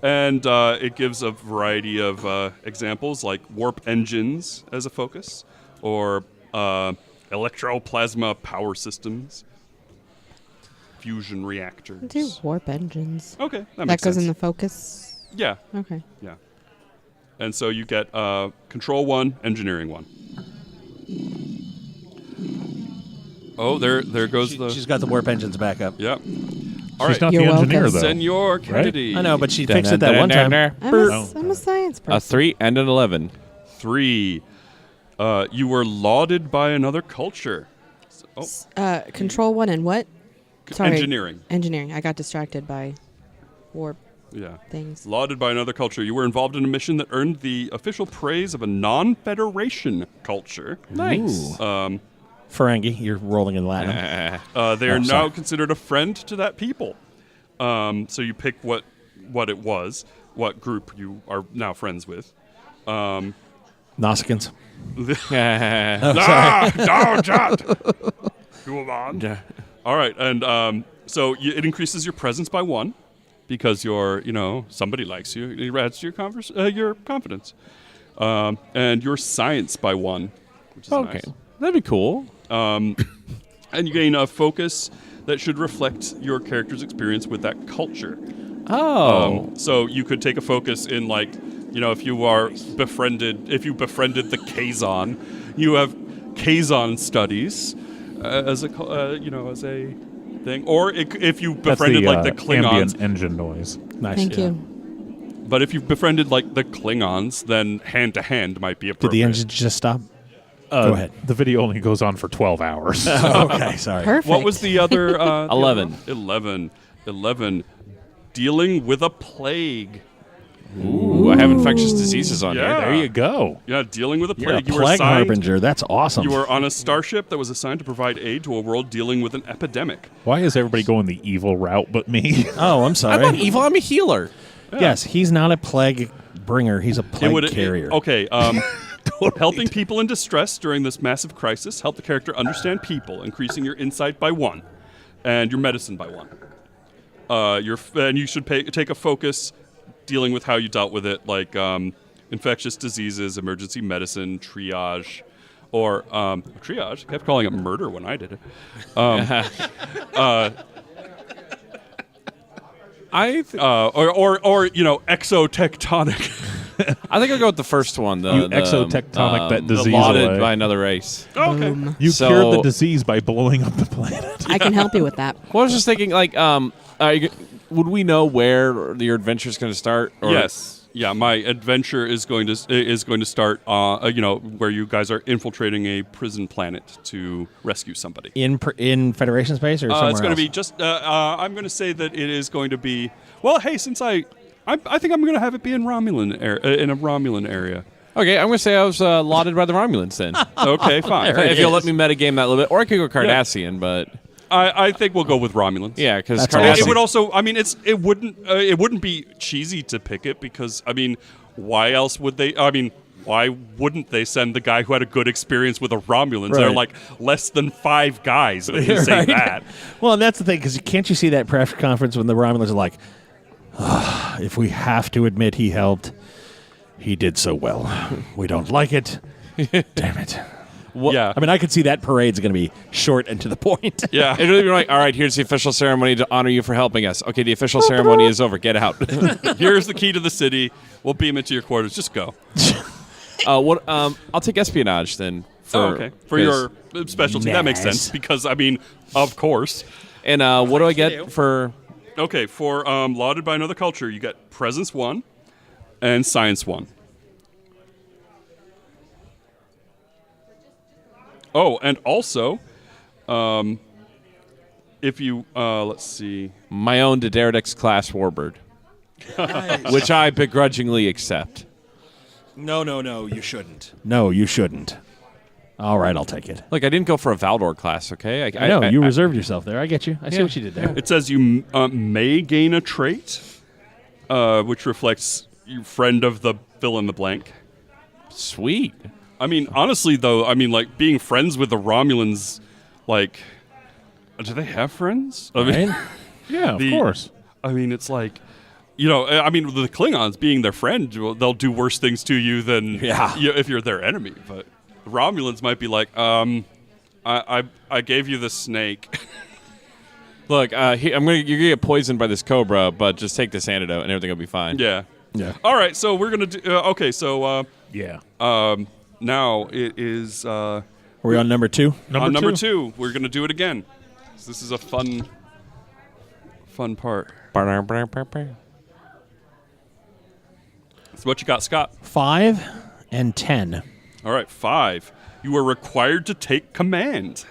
And it gives a variety of examples like warp engines as a focus or electroplasma power systems, fusion reactors. I'll do warp engines. Okay, that That makes goes sense. in the focus. Yeah, Okay. yeah. And so you get control 1, engineering 1. Oh, there goes She's got the warp engines back up. Yeah. All She's right, not You're the engineer, welcome. though. Senor Kennedy. I know, but she fixed it that one time. I'm a science person. A 3 and an 11. 3. You were lauded by another culture. Control 1 and what? Sorry. Engineering. Engineering. I got distracted by warp Yeah. things. Lauded by another culture. You were involved in a mission that earned the official praise of a non-Federation culture. Nice. Ferengi, you're rolling in Latin. They are now sorry. considered a friend to that people. So you pick what it was, what group you are now friends with. Nausicaans. All right, and so it increases your presence by 1 because somebody likes you. It adds to your confidence, and your science by 1, which is Okay. nice. That'd be cool. And you gain a focus that should reflect your character's experience with that culture. Oh. So you could take a focus in if you befriended the Kazon, you have Kazon studies as a thing, or if you That's befriended the, the Klingons. ambient engine noise. Nice. Thank yeah. you. But if you befriended the Klingons, then hand to hand might be Did appropriate. the engines just stop? Go ahead. The video only goes on for 12 hours. Okay, sorry. Perfect. What was the other? 11. 11. Dealing with a plague. Ooh, I have infectious diseases on Yeah. There you go. Yeah, dealing with a You're a plague. You were plague assigned. harbinger. That's awesome. You were on a starship that was assigned to provide aid to a world dealing with an epidemic. Why is everybody going the evil route but me? Oh, I'm I'm sorry. not evil. I'm a healer. Yes, he's not a plague bringer. He's a plague carrier. Okay. Helping people in distress during this massive crisis. Help the character understand people, increasing your insight by 1, and your medicine by 1. And you should take a focus dealing with how you dealt with it, like infectious diseases, emergency medicine, triage, or triage. I kept calling it murder when I did it. Or exotectonic. I think I'll go with the first one. The exotectonic that disease lauded away. by another race. Okay. You So- cured the disease by blowing up the planet. I can help you with that. Well, I was just thinking, would we know where your adventure is going to start? Or Yes. Yeah, my adventure is going to start. Where you guys are infiltrating a prison planet to rescue somebody. In Federation space or somewhere It's going to else? be just. I'm going to say that it is going to be. Well, hey, since I think I'm going to have it be in Romulan in a Romulan area. Okay, I'm going to say I was lauded by the Romulans then. Okay, fine. If you'll let me metagame that a little bit, or I could go Cardassian, but I think we'll go with Romulans. yeah, because That's Cardassian. awesome. It would also. I mean, it wouldn't be cheesy to pick it because why else would they? Why wouldn't they send the guy who had a good experience with the Romulans? They're Right. like less than 5 guys that can say Right. that. Well, and that's the thing, because can't you see that press conference when the Romulans are like, if we have to admit he helped, he did so well. We don't like it. Damn it. Yeah. I mean, I could see that parade's going to be short and to the point. Yeah. It'd really be like, all right, here's the official ceremony to honor you for helping us. Okay, the official ceremony is over. Get out. Here's the key to the city. We'll beam it to your quarters. Just go. I'll take espionage then. For your specialty. That makes Nice. sense because, of course. And what do I get for? Okay, for lauded by another culture, you get presence 1 and science 1. Oh, and also, if you, let's see. My own Dederidex class warbird, which I begrudgingly accept. No, you shouldn't. No, you shouldn't. All right, I'll take it. Look, I didn't go for a Valdor class, okay? I know, you reserved yourself there. I get you. I see what you did there. It says you may gain a trait, which reflects you friend of the fill in the blank. Sweet. I mean, honestly, though, like being friends with the Romulans, like, do they have friends? I mean, Right? Yeah, of course. I mean, it's like, the Klingons being their friend, they'll do worse things to you than if you're their enemy. But the Romulans might be like, I gave you the snake. Look, you're gonna get poisoned by this cobra, but just take this antidote and everything will be fine. Yeah. Yeah. All right, so we're gonna do. Okay, so Yeah. now it is Are we on number 2? number two. We're gonna do it again. So this is a fun part. So what you got, Scott? 5 and 10. All right, 5. You are required to take command.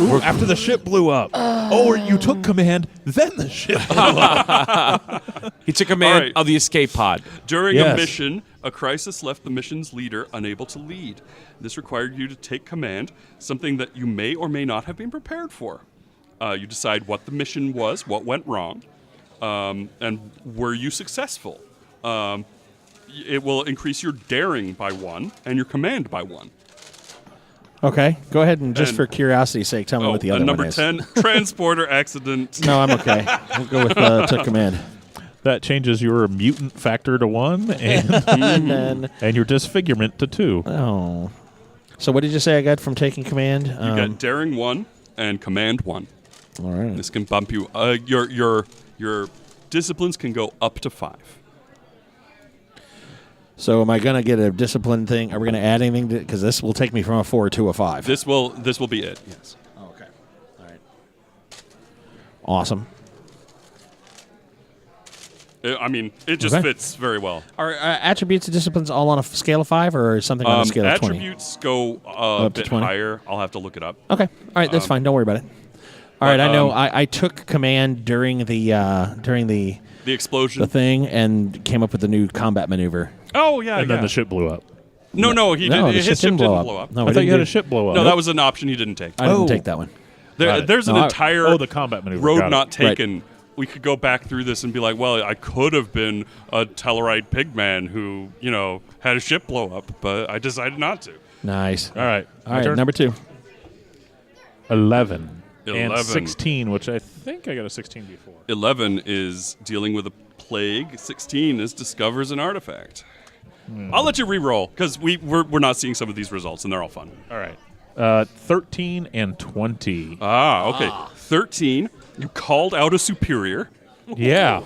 Ooh, after the ship blew up. Or you took command, then the ship blew up. He took command right. of the escape pod. During Yes. a mission, a crisis left the mission's leader unable to lead. This required you to take command, something that you may or may not have been prepared for. You decide what the mission was, what went wrong, and were you successful. It will increase your daring by 1 and your command by 1. Okay. Go ahead and just And- for curiosity's sake, tell me what the other number one is. 10, transporter accident. No, I'm okay. We'll go with took command. That changes your mutant factor to 1 and And then, and your disfigurement to 2. oh. So what did you say I got from taking command? You get daring 1 and command 1. All right. This can bump you. Your disciplines can go up to 5. So am I going to get a discipline thing? Are we going to add anything? Because this will take me from a 4 to a 5. This will be it. Yes. Oh, okay. All right. Awesome. It just Okay. fits very well. Are attributes and disciplines all on a scale of 5 or something on a scale of 20? Attributes go a Up to bit 20? higher. I'll have to look it up. Okay. All right. That's fine. Don't worry about it. All right. but, I know I took command during the The explosion. thing and came up with a new combat maneuver. Oh yeah, And yeah. then the ship blew up. no, No, his the ship ship didn't didn't blow up. No, I we thought you didn't had a do- ship blow up. No, that was an option he didn't take. I didn't Oh. take that one. Got it. There's an No, entire the combat maneuver. road Got it. not taken. We could go back through this and be like, well, I could have been a Tellarite pigman who, had a ship blow up, but I decided not to. Nice. All right. All my right. turn? Number 2. 11. 11. And 16, which I think I got a 16 before. 11 is dealing with a plague. 16 is discovers an artifact. I'll let you re-roll because we're not seeing some of these results and they're all fun. All right. 13 and 20. Okay. 13. You called out a superior. Yeah.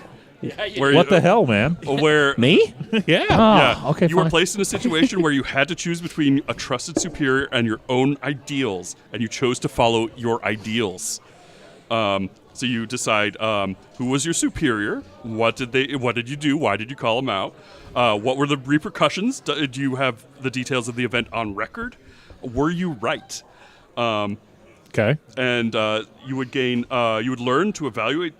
Where What the hell, man? Where Me? Yeah. yeah, okay, you were fine. placed in a situation where you had to choose between a trusted superior and your own ideals, and you chose to follow your ideals. So you decide who was your superior, what did you do, why did you call them out, what were the repercussions? Do you have the details of the event on record? Were you right? Okay. And you would learn to evaluate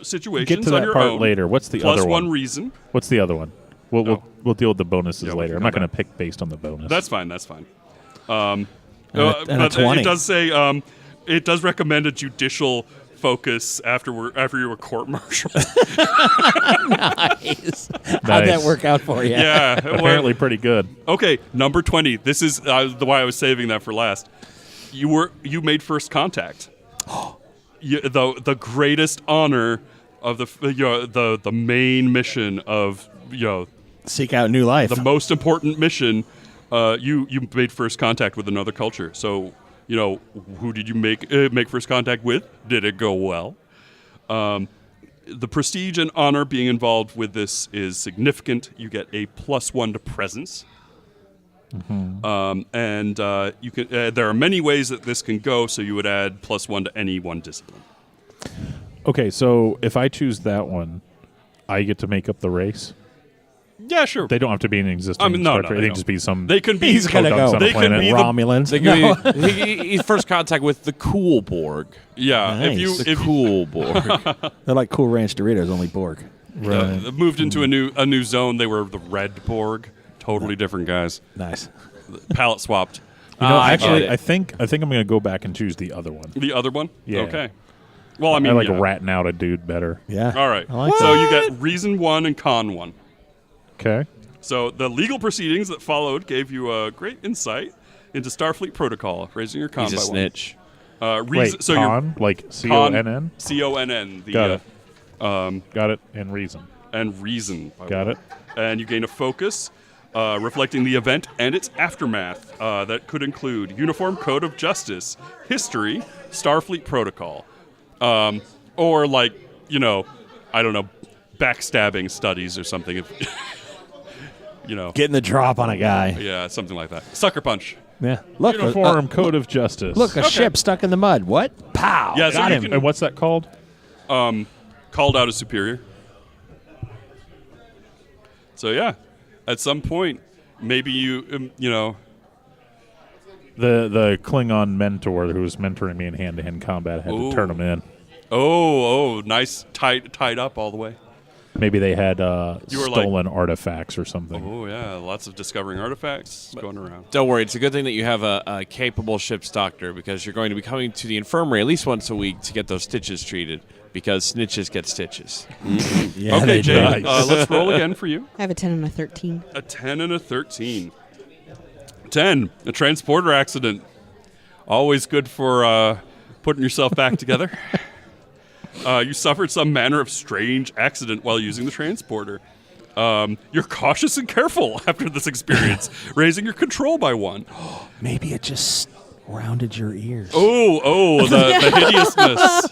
situations Get to on that your part own. later. What's the Plus other one one? reason. What's the other one? We'll deal with the bonuses Yeah, we later. can I'm not come going to pick based on the bonus. That's fine. And a But 20. it does say it does recommend a judicial focus after you were court-martialed. Nice. How'd that work out for you? Yeah. apparently pretty good. Okay, number 20. This is the why I was saving that for last. You made first contact. The greatest honor of the main mission of Seek out new life. the most important mission. You made first contact with another culture. So who did you make first contact with? Did it go well? The prestige and honor being involved with this is significant. You get a +1 to presence. And you can. There are many ways that this can go. So you would add +1 to any one discipline. Okay, so if I choose that one, I get to make up the race. Yeah, sure. They don't have to be an existing. I mean, no, Star no, Trek. they They don't. can just be some. They can be. He's gonna podunks go. on a They can planet. be the- Romulans. They No. give he's first contact with the cool Borg. Yeah. Nice. The cool Borg. They're like Cool Ranch Doritos, only Borg. moved into a new zone, they were the Red Borg. Totally different guys. Nice. Palette swapped. Actually, get it. I think I'm going to go back and choose the other one. The other one? Yeah. Okay. Well, I mean, I like yeah. ratting out a dude better. Yeah. All right. I like So that. you get reason 1 and con 1. Okay. So the legal proceedings that followed gave you a great insight into Starfleet protocol, raising your con He's a by snitch. 1. Wait, so con? Like C-O-N-N? C-O-N-N. Got it. Got it. And reason. And reason. By Got 1. it. And you gain a focus reflecting the event and its aftermath that could include Uniform Code of Justice, history, Starfleet protocol, or like, I don't know, backstabbing studies or something. If, Getting the drop on a guy. yeah, something like that. Sucker punch. Yeah. Look, Uniform Code of Justice. look, a ship stuck in the mud. What? Pow! Yeah, so got you him. can- And what's that called? Called out as superior. So yeah, at some point, maybe you, The Klingon mentor who was mentoring me in hand-to-hand combat had Ooh. to turn him in. Nice, tied up all the way. Maybe they had You were stolen artifacts or something. Oh yeah, lots of discovering artifacts going around. Don't worry, it's a good thing that you have a capable ship's doctor because you're going to be coming to the infirmary at least once a week to get those stitches treated because snitches get stitches. Yeah, Okay, they Jay, do. let's roll again for you. I have a 10 and a 13. A 10 and a 13. 10, a transporter accident. Always good for putting yourself back together. You suffered some manner of strange accident while using the transporter. You're cautious and careful after this experience, raising your control by 1. Maybe it just rounded your ears. The hideousness.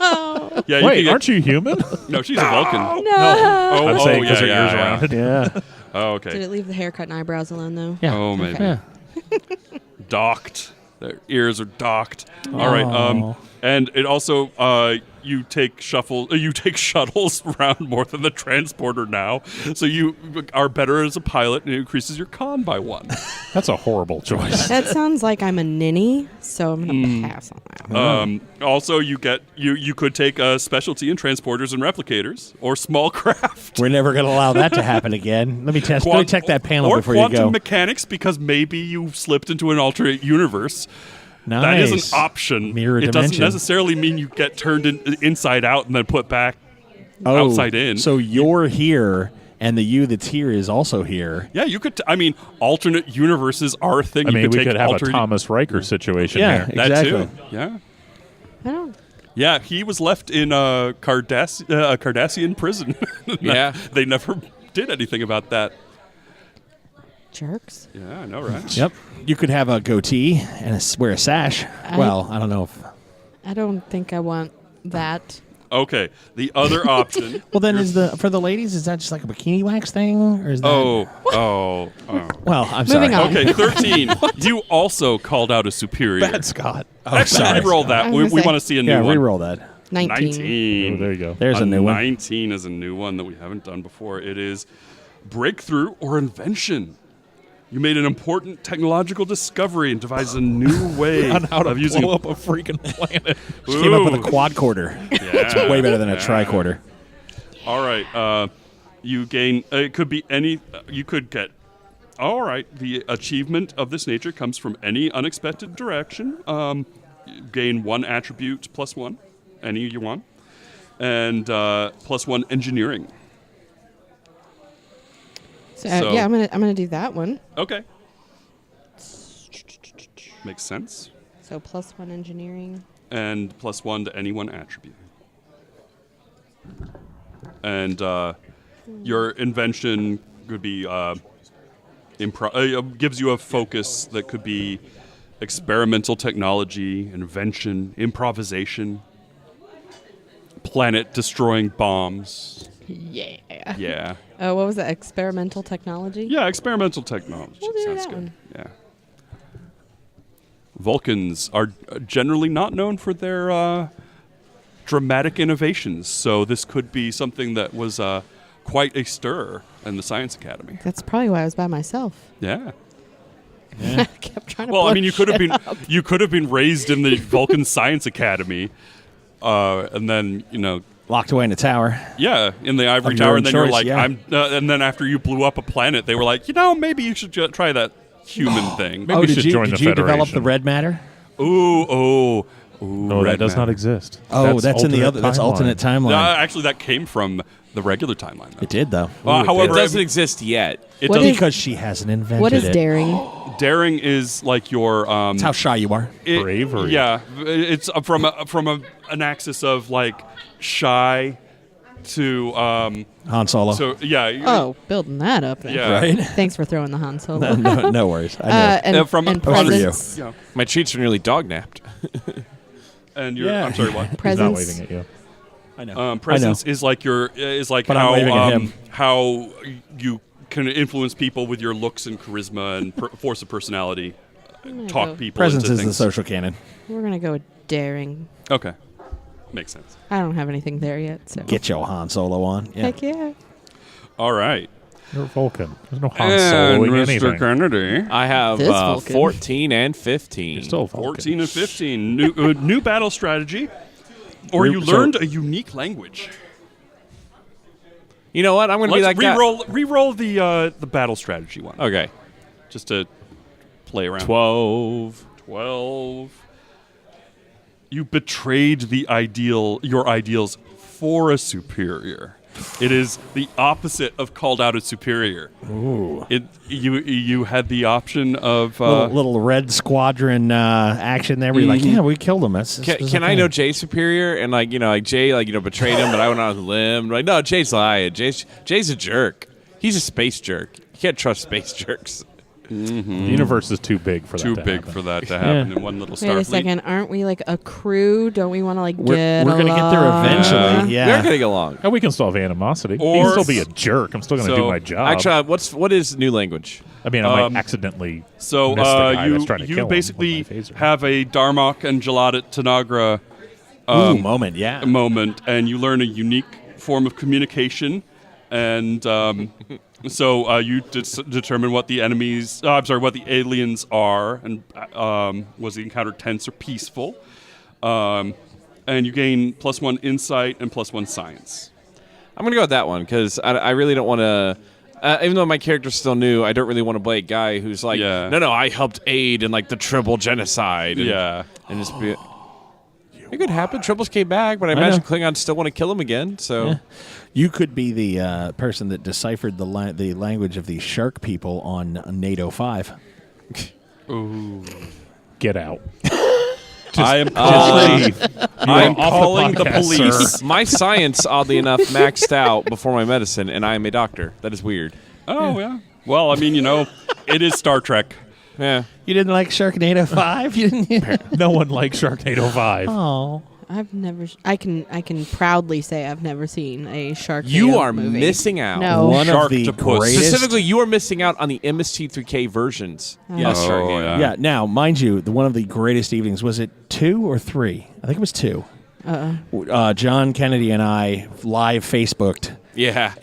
Yeah, Wait, can get- aren't you human? No, she's a Vulcan. No. I'm saying because yeah, her ears yeah, are rounded. Yeah. Oh, Did okay. it leave the haircut and eyebrows alone, though? Yeah. Oh, maybe. Yeah. Docked. Their ears are docked. All right. And it also you take shuttles around more than the transporter now, so you are better as a pilot, and it increases your con by 1. That's a horrible choice. That sounds like I'm a ninny, so I'm going to pass on that. Also, you could take a specialty in transporters and replicators or small craft. We're never going to allow that to happen again. Let me check that panel or before you quantum go. mechanics, because maybe you slipped into an alternate universe. Nice. That is an option. Mirror it doesn't dimension. necessarily mean you get turned inside out and then put back outside in. So you're here, and the you that's here is also here. Yeah, you could. Alternate universes are a thing. I mean, we take could have a alternate- Thomas Riker situation Yeah. here. That Exactly. too. Yeah. I don't. Yeah, he was left in a Cardassian prison. Yeah. They never did anything about that. Jerks. Yeah, I know, right? Yep. You could have a goatee and wear a sash. Well, I don't know if. I don't think I want that. Okay, the other option. Well, then for the ladies? Is that just like a bikini wax thing, or is that? Oh. Well, I'm Moving sorry. on. Okay, 13. You also called out a superior. Bad Scott. Actually, sorry. re-roll that. I We was gonna want to see a new Yeah, one. re-roll that. 19. 19. Oh, there you go. There's a new one. 19 is a new one that we haven't done before. It is breakthrough or invention. You made an important technological discovery and devised a new way On how to of using blow up a freaking planet. Just came up with a Ooh. quadcorder. It's Yeah. way better than a tricorder. All right. You gain. It could be any. You could get. All right. The achievement of this nature comes from any unexpected direction. You gain 1 attribute plus 1, any you want, and plus 1 engineering. So, So- yeah, I'm gonna do that one. Okay. Makes sense. So +1 engineering. And plus 1 to any 1 attribute. And your invention could be gives you a focus that could be experimental technology, invention, improvisation, planet-destroying bombs. Yeah. Yeah. Oh, what was that? Experimental technology? Yeah, experimental technology. We'll do Sounds that good. one. Yeah. Vulcans are generally not known for their dramatic innovations, so this could be something that was quite a stir in the Science Academy. That's probably why I was by myself. Yeah. I kept trying to. Well, I blow mean, you could have shit been up. you could have been raised in the Vulcan Science Academy, and then Locked away in a tower. yeah, in the ivory Of your tower, own and then you're choice, like, yeah. and then after you blew up a planet, they were like, maybe you should try that human thing. Maybe we did should you, join did the you develop the Federation. red matter? Ooh, No, that does not exist. Oh, that's in the other. That's alternate timeline. Actually, that came from the regular timeline. Though. It did though. However, it doesn't exist yet. It What doesn't. Because she hasn't invented What is it. daring? Daring is like your. It's how shy you are. Bravery. Yeah, it's from an axis of like shy to Han Solo. So yeah. Oh, building that up. Then. Yeah. Right? Thanks for throwing the Han Solo. no worries. I know. And, from- and from- presents. Yeah. My treats are nearly dog napped. And you're. Yeah. I'm sorry. What? He's not Presents. waving at you. I know. Presence is like your But I'm waving at him. how you can influence people with your looks and charisma and force of personality. Talk go. people. Presence into is the things. social canon. We're gonna go with daring. Okay, makes sense. I don't have anything there yet. So Get your Han Solo on. Yeah. heck yeah. All right. You're Vulcan. There's no Han And Soloing Mr. anything. Kennedy. I have This Vulcan. 14 and 15. You're still Vulcan. 14 and 15. New battle strategy. Or Re- you so- learned a unique language. You know what? I'm going to be Let's like re-roll the battle strategy one. Okay. Just to play around. 12. 12. You betrayed your ideals for a superior. It is the opposite of called out a superior. Ooh. You had the option of Little red squadron action there. Where you're like, yeah, we killed him. That's Can I know Jay's superior? And like Jay betrayed him, but I went out on a limb. Like, no, Jay's lying. Jay's a jerk. He's a space jerk. You can't trust space jerks. The universe is too big for that too to big happen. for that to happen in one little Wait a Starfleet. second. Aren't we like a crew? Don't we want to like We're get going to get there along? eventually. We're Yeah. getting along. And we can still have animosity. He Or- can still be a jerk. I'm still going to So- do my job. Actually, what is new language? I mean, I might accidentally So miss the guy that's trying to you kill him basically with my phaser. have a Darmok and Jalad Tanagra Ooh, moment. Yeah. moment, and you learn a unique form of communication, and so you determine what the enemies. What the aliens are, and was the encounter tense or peaceful, and you gain +1 insight and +1 science. I'm going to go with that one because I really don't want to. Even though my character's still new, I don't really want to play a guy who's like, Yeah. no, I helped aid in like the Tribble genocide. And, Yeah. and just be. It could happen. Tribbles came back, but I imagine Klingons still want to kill him again. So You could be the person that deciphered the language of the shark people on NATO 5. get out. I am I'm calling the police. Sir. my science, oddly enough, maxed out before my medicine, and I am a doctor. That is weird. Oh yeah. Well, I mean, it is Star Trek. Yeah. You didn't like Sharknado 5? You didn't? No one likes Sharknado 5. Oh. I've never. I can proudly say I've never seen a shark. You are movie. missing out. No. One of the Sharktopus. greatest. Specifically, you are missing out on the MST3K versions. Yes. of Sharknado. yeah. Yeah. Now, mind you, one of the greatest evenings, was it 2 or 3? I think it was 2. John Kennedy and I live Facebooked Yeah.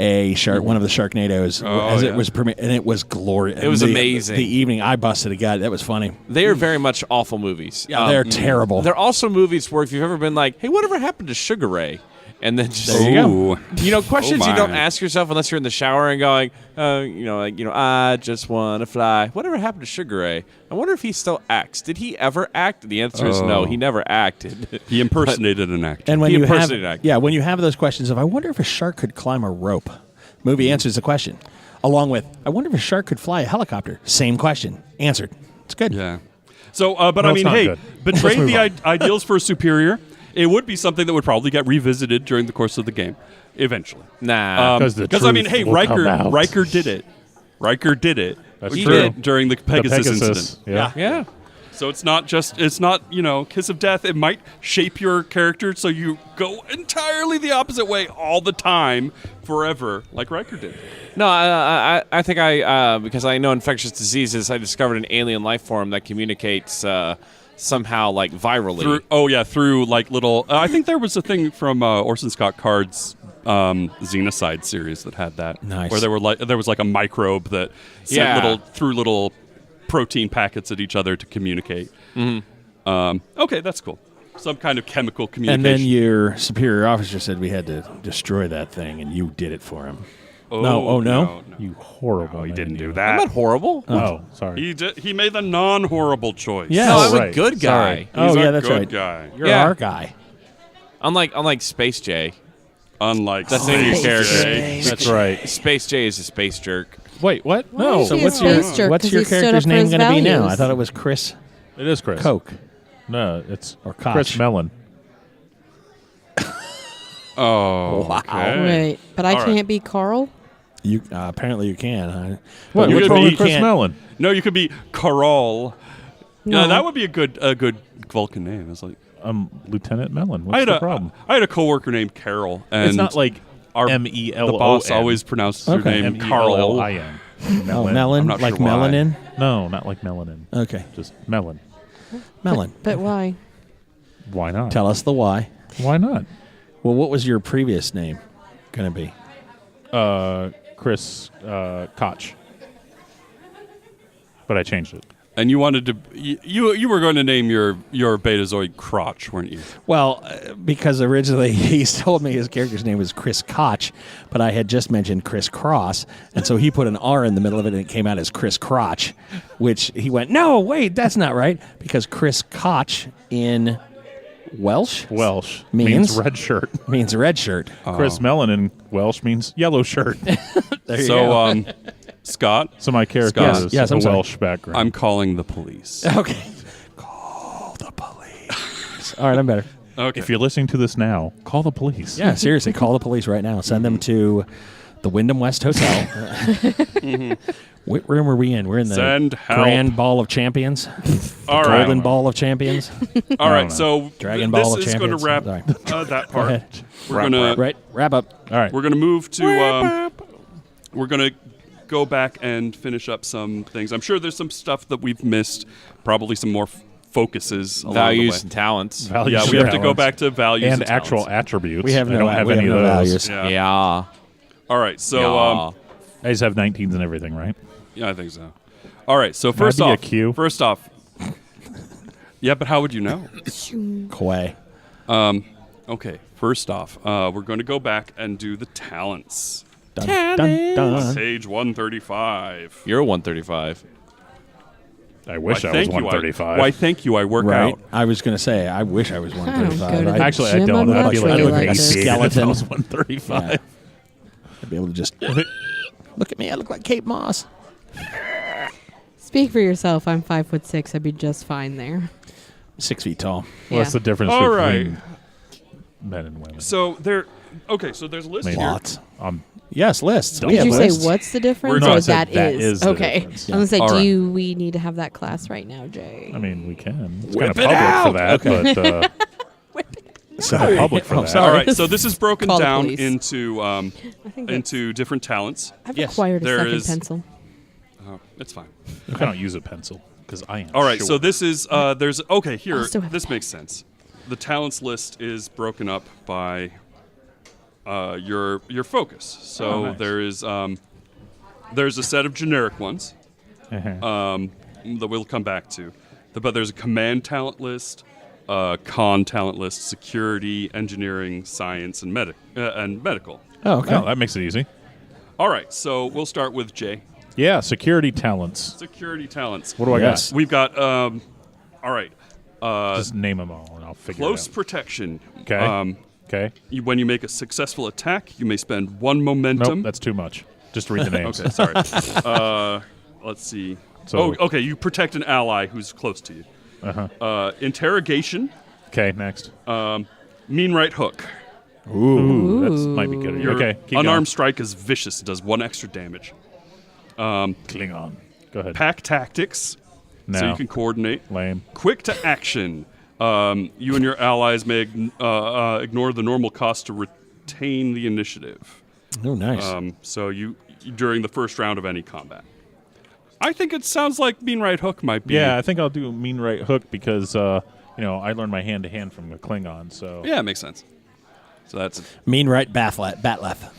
one of the Sharknadoes as it was and it was glorious. It was amazing. The evening I busted a gut. That was funny. They are very much awful movies. Yeah, they're terrible. They're also movies where if you've ever been like, hey, whatever happened to Sugar Ray? And then just, There you go. questions Oh, you don't my. ask yourself unless you're in the shower and going, I just want to fly. Whatever happened to Sugar Ray? I wonder if he still acts. Did he ever act? The answer is no, he never acted. He impersonated an actor. And when He you have impersonated actor. when you have those questions of I wonder if a shark could climb a rope, movie answers the question. Along with I wonder if a shark could fly a helicopter. Same question answered. It's good. Yeah. So, but No, I it's mean, not hey, good. betrayed Let's the move ideals for a superior. It would be something that would probably get revisited during the course of the game, eventually. Nah. 'Cause the I mean, truth hey, will come out. Riker did it. Riker did it. That's He true. did. During the The Pegasus Pegasus. incident. Yeah. yeah. So it's not kiss of death. It might shape your character so you go entirely the opposite way all the time, forever, like Riker did. No, I think because I know infectious diseases, I discovered an alien life form that communicates somehow like virally. Through like little. I think there was a thing from Orson Scott Card's Xenocide series that had that. Nice. Where there was like a microbe that sent Yeah. little protein packets at each other to communicate. Mm-hmm. Okay, that's cool. Some kind of chemical communication. And then your superior officer said we had to destroy that thing, and you did it for him. No, oh, no? You horrible. No, he man, didn't you. do I'm that. not horrible. Oh, sorry. He made the non-horrible choice. Yeah. No, Oh, I'm a right. good guy. Sorry. He's Oh, yeah, a that's good right. guy. You're Yeah. our guy. Unlike Space J. Unlike That's in your Space character. Jay. That's right. Space J is a space jerk. Wait, what? Why No. is So he a what's your space jerk? what's 'Cause your he stood character's up for name his going to be now? values. I thought it was Chris It is Chris. Coke. No, it's Or Koch. Chris Mellon. Oh, Wow. okay. Wait, but I All right. can't be Carl? You apparently you can. Huh? What? You What's could wrong be- with Chris can't- Mellon? No, you could be Carol. No. Yeah, that would be a good Vulcan name. It's like Lieutenant Mellon. I What's had the a problem? I had a coworker named Carol, and It's not like our- M-E-L-O-N. the boss always pronounces her Okay. name Carl. M-E-L-L-I-N. Oh, melon, I'm not like sure why. melanin. No, not like melanin. Okay, Just melon. melon. But why? Why not? Tell us the why. Why not? Well, what was your previous name going to be? Chris Koch. But I changed it. And you wanted to you were going to name your Betazoid Crotch, weren't you? Well, because originally he told me his character's name was Chris Koch, but I had just mentioned Chris Cross, and so he put an R in the middle of it, and it came out as Chris Crotch, which he went, no, wait, that's not right, because Chris Koch in Welsh Means red shirt. means red shirt. Chris Mellon in Welsh means yellow shirt. There you So, go. Scott, So my character Scott. is Yes, a I'm sorry. Welsh background. I'm calling the police. Okay. Call the police. All right, I'm better. Okay. If you're listening to this now, call the police. Yeah, seriously, call the police right now. Send them to the Wyndham West Hotel. What room are we in? We're in the Send help. Grand Ball of Champions, All right. Golden Ball of Champions. All right. know. So Dragon this Ball of is going to Champions. wrap Sorry. that part. ahead. We're gonna Right, wrap up. All right. we're gonna move to we're gonna go back and finish up some things. I'm sure there's some stuff that we've missed. Probably some more focuses. along the Values way. and talents. Values Yeah, we and have to go talents. back to values and and actual talents. attributes. We have I no, don't have we any have of no those. values. Yeah. Yeah. All right. So Yeah. I just have 19s and everything, right? yeah, I think so. All right. So Can I first be a off, Q? first off, yeah, but how would you know? Quay. Okay. First off, we're going to go back and do the talents. Dun, dun, dun. Page 135. You're a 135. I wish Why, I was thank you. 135. Why, thank you. I work Right. out. I was going to say, I wish I was go 135. to Right? the Actually, I Jim, don't. I'm I'd be not like, sure a like this. skeleton. Skeleton. I was 135. Yeah. I'd be able to just look at me. I look like Kate Moss. Speak for yourself. I'm 5'6". I'd be just fine there. 6 feet tall. Yeah. What's the difference All between men and women? So there. Okay. So there's a list Maybe. here. Lots. Um, Yes, lists. We Did have you lists. say what's the difference? No, I or said that that is? is the okay. difference. I was going All to say, right. do we need to have that class right now, Jay? I mean, we can. It's Whip kind of it out! public for that, Okay. but kind of public for Oh, that. sorry. All right. So this is broken Call the down police. into I think into different talents. I've Yes. acquired a There second is- pencil. Oh, it's fine. I don't use a pencil because I am. All right. short. So this is there's okay here. I'll still have This a makes sense. The talents list is broken up by your focus. So Oh, nice. there's a set of generic ones Uh-huh. that we'll come back to. But there's a command talent list, con talent list, security, engineering, science, and medical. Oh, okay. Oh, that makes it easy. All right. So we'll start with Jay. Yeah, security talents. Security talents. What do I Yes. We've got. All right. got? Just name them all, and I'll figure Close it out. protection. Okay. Okay. When you make a successful attack, you may spend 1 momentum. Nope, that's too much. Just read the names. Okay, sorry. Let's see. So- okay. You protect an ally who's close to you. Uh-huh. Interrogation. Okay, next. Mean right hook. Ooh, that might be good. Your Okay, keep unarmed strike is vicious. It does 1 extra damage. going. Klingon. Go ahead. Pack tactics. So No. you can coordinate. Lame. Quick to action. You and your allies may ignore the normal cost to retain the initiative. Oh, nice. So you during the first round of any combat. I think it sounds like Mean Right Hook might be. Yeah, I think I'll do mean right hook because I learned my hand to hand from the Klingon. So Yeah, it makes sense. So that's Mean right Batleth.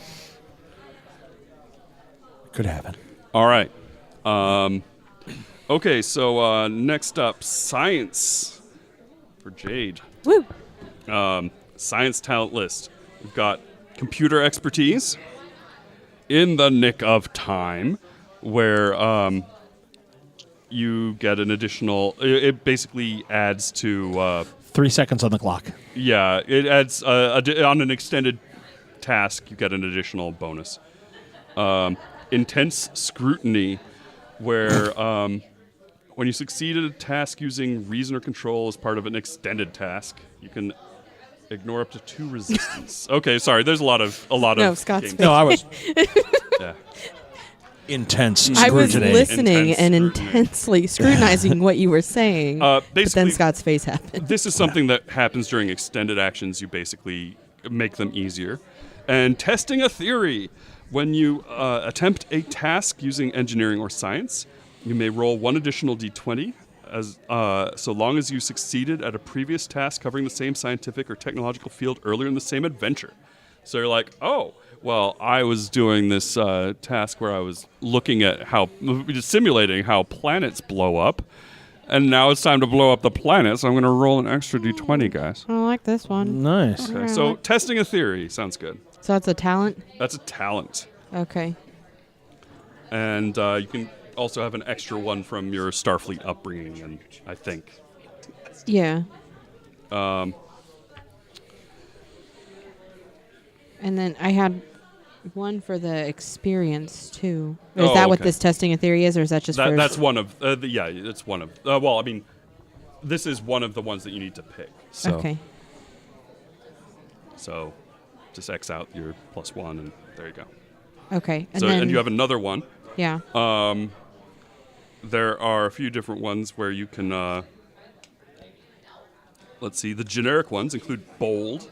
Could happen. all right. Okay, so next up, science for Jade. Woo! Science talent list. We've got computer expertise, in the nick of time, where you get an additional. It basically adds to. 3 seconds on the clock. Yeah, it adds on an extended task. You get an additional bonus. Intense scrutiny, where when you succeed at a task using reason or control as part of an extended task, you can ignore up to 2 resistance. Okay, sorry. There's a lot of. No, Scott's kinks. No, I was Yeah. intense I was scrutiny. listening Intense and scrutiny. intensely scrutinizing what you were saying. But then Basically, Scott's face happened. this is something that happens during extended actions. You basically make them easier. And testing a theory. When you attempt a task using engineering or science, you may roll 1 additional d20 as so long as you succeeded at a previous task covering the same scientific or technological field earlier in the same adventure. So you're like, oh, well, I was doing this task where I was looking at simulating how planets blow up, and now it's time to blow up the planet, so I'm going to roll an extra d20, guys. I like this one. Nice. Okay, so testing a theory sounds good. So that's a talent? That's a talent. Okay. And you can also have an extra one from your Starfleet upbringing, and I think. Yeah. And then I had one for the experience, too. Is Oh, that what okay. this testing a theory is, or is that just for... That's one of, it's one of, well, I mean, this is one of the ones that you need to pick. So, Okay. So just X out your +1, and there you go. Okay. And So, then, and you have another one. Yeah. There are a few different ones where you can, let's see, the generic ones include bold.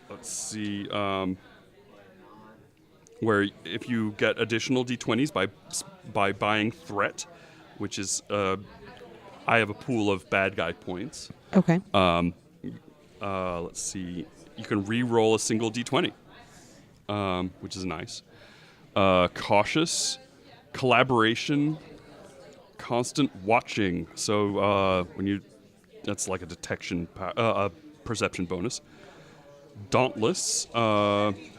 Let's see, where if you get additional d20s by buying threat, which is, I have a pool of bad guy points. Okay. Let's see, you can re-roll a single d20, which is nice. Cautious, collaboration, constant watching. So that's like a detection, a perception bonus. Dauntless,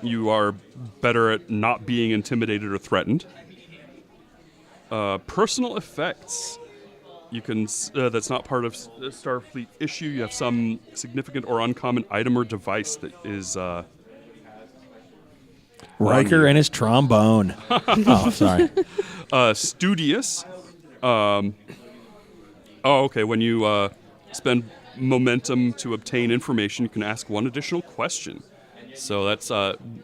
you are better at not being intimidated or threatened. Personal effects, you can. That's not part of Starfleet issue. You have some significant or uncommon item or device that is. Riker and his trombone. Oh, sorry. Studious. Okay. When you spend momentum to obtain information, you can ask 1 additional question. So that's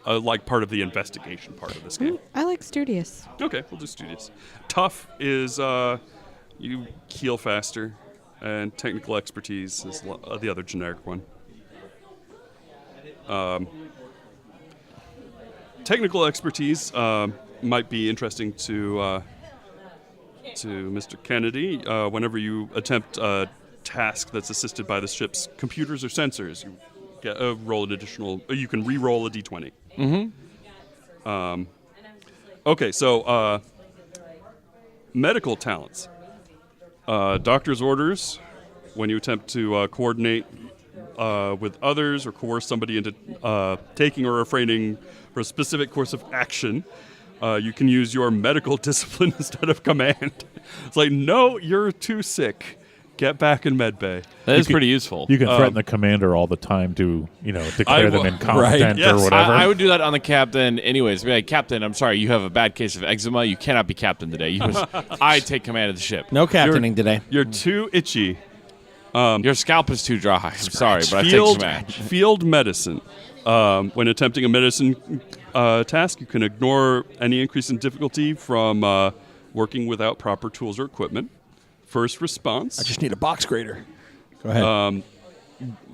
like part of the investigation part of this game. I like studious. Okay, we'll do studious. Tough is you heal faster, and technical expertise is the other generic one. Technical expertise might be interesting to Mr. Kennedy. Whenever you attempt a task that's assisted by the ship's computers or sensors, you get roll an additional. You can re-roll a d20. Mm-hmm. Okay, so medical talents. Doctor's orders. When you attempt to coordinate with others or coerce somebody into taking or refraining for a specific course of action, you can use your medical discipline instead of command. It's like, no, you're too sick. Get back in medbay. That is pretty useful. You can threaten the commander all the time to, declare them incompetent Yes. or whatever. I would do that on the captain anyways. Be like, Captain, I'm sorry, you have a bad case of eczema. You cannot be captain today. I take command of the ship. No captaining today. You're too itchy. Your scalp is too dry. I'm sorry, but I take command. Field medicine. When attempting a medicine task, you can ignore any increase in difficulty from working without proper tools or equipment. First response. I just need a box grader. Go ahead.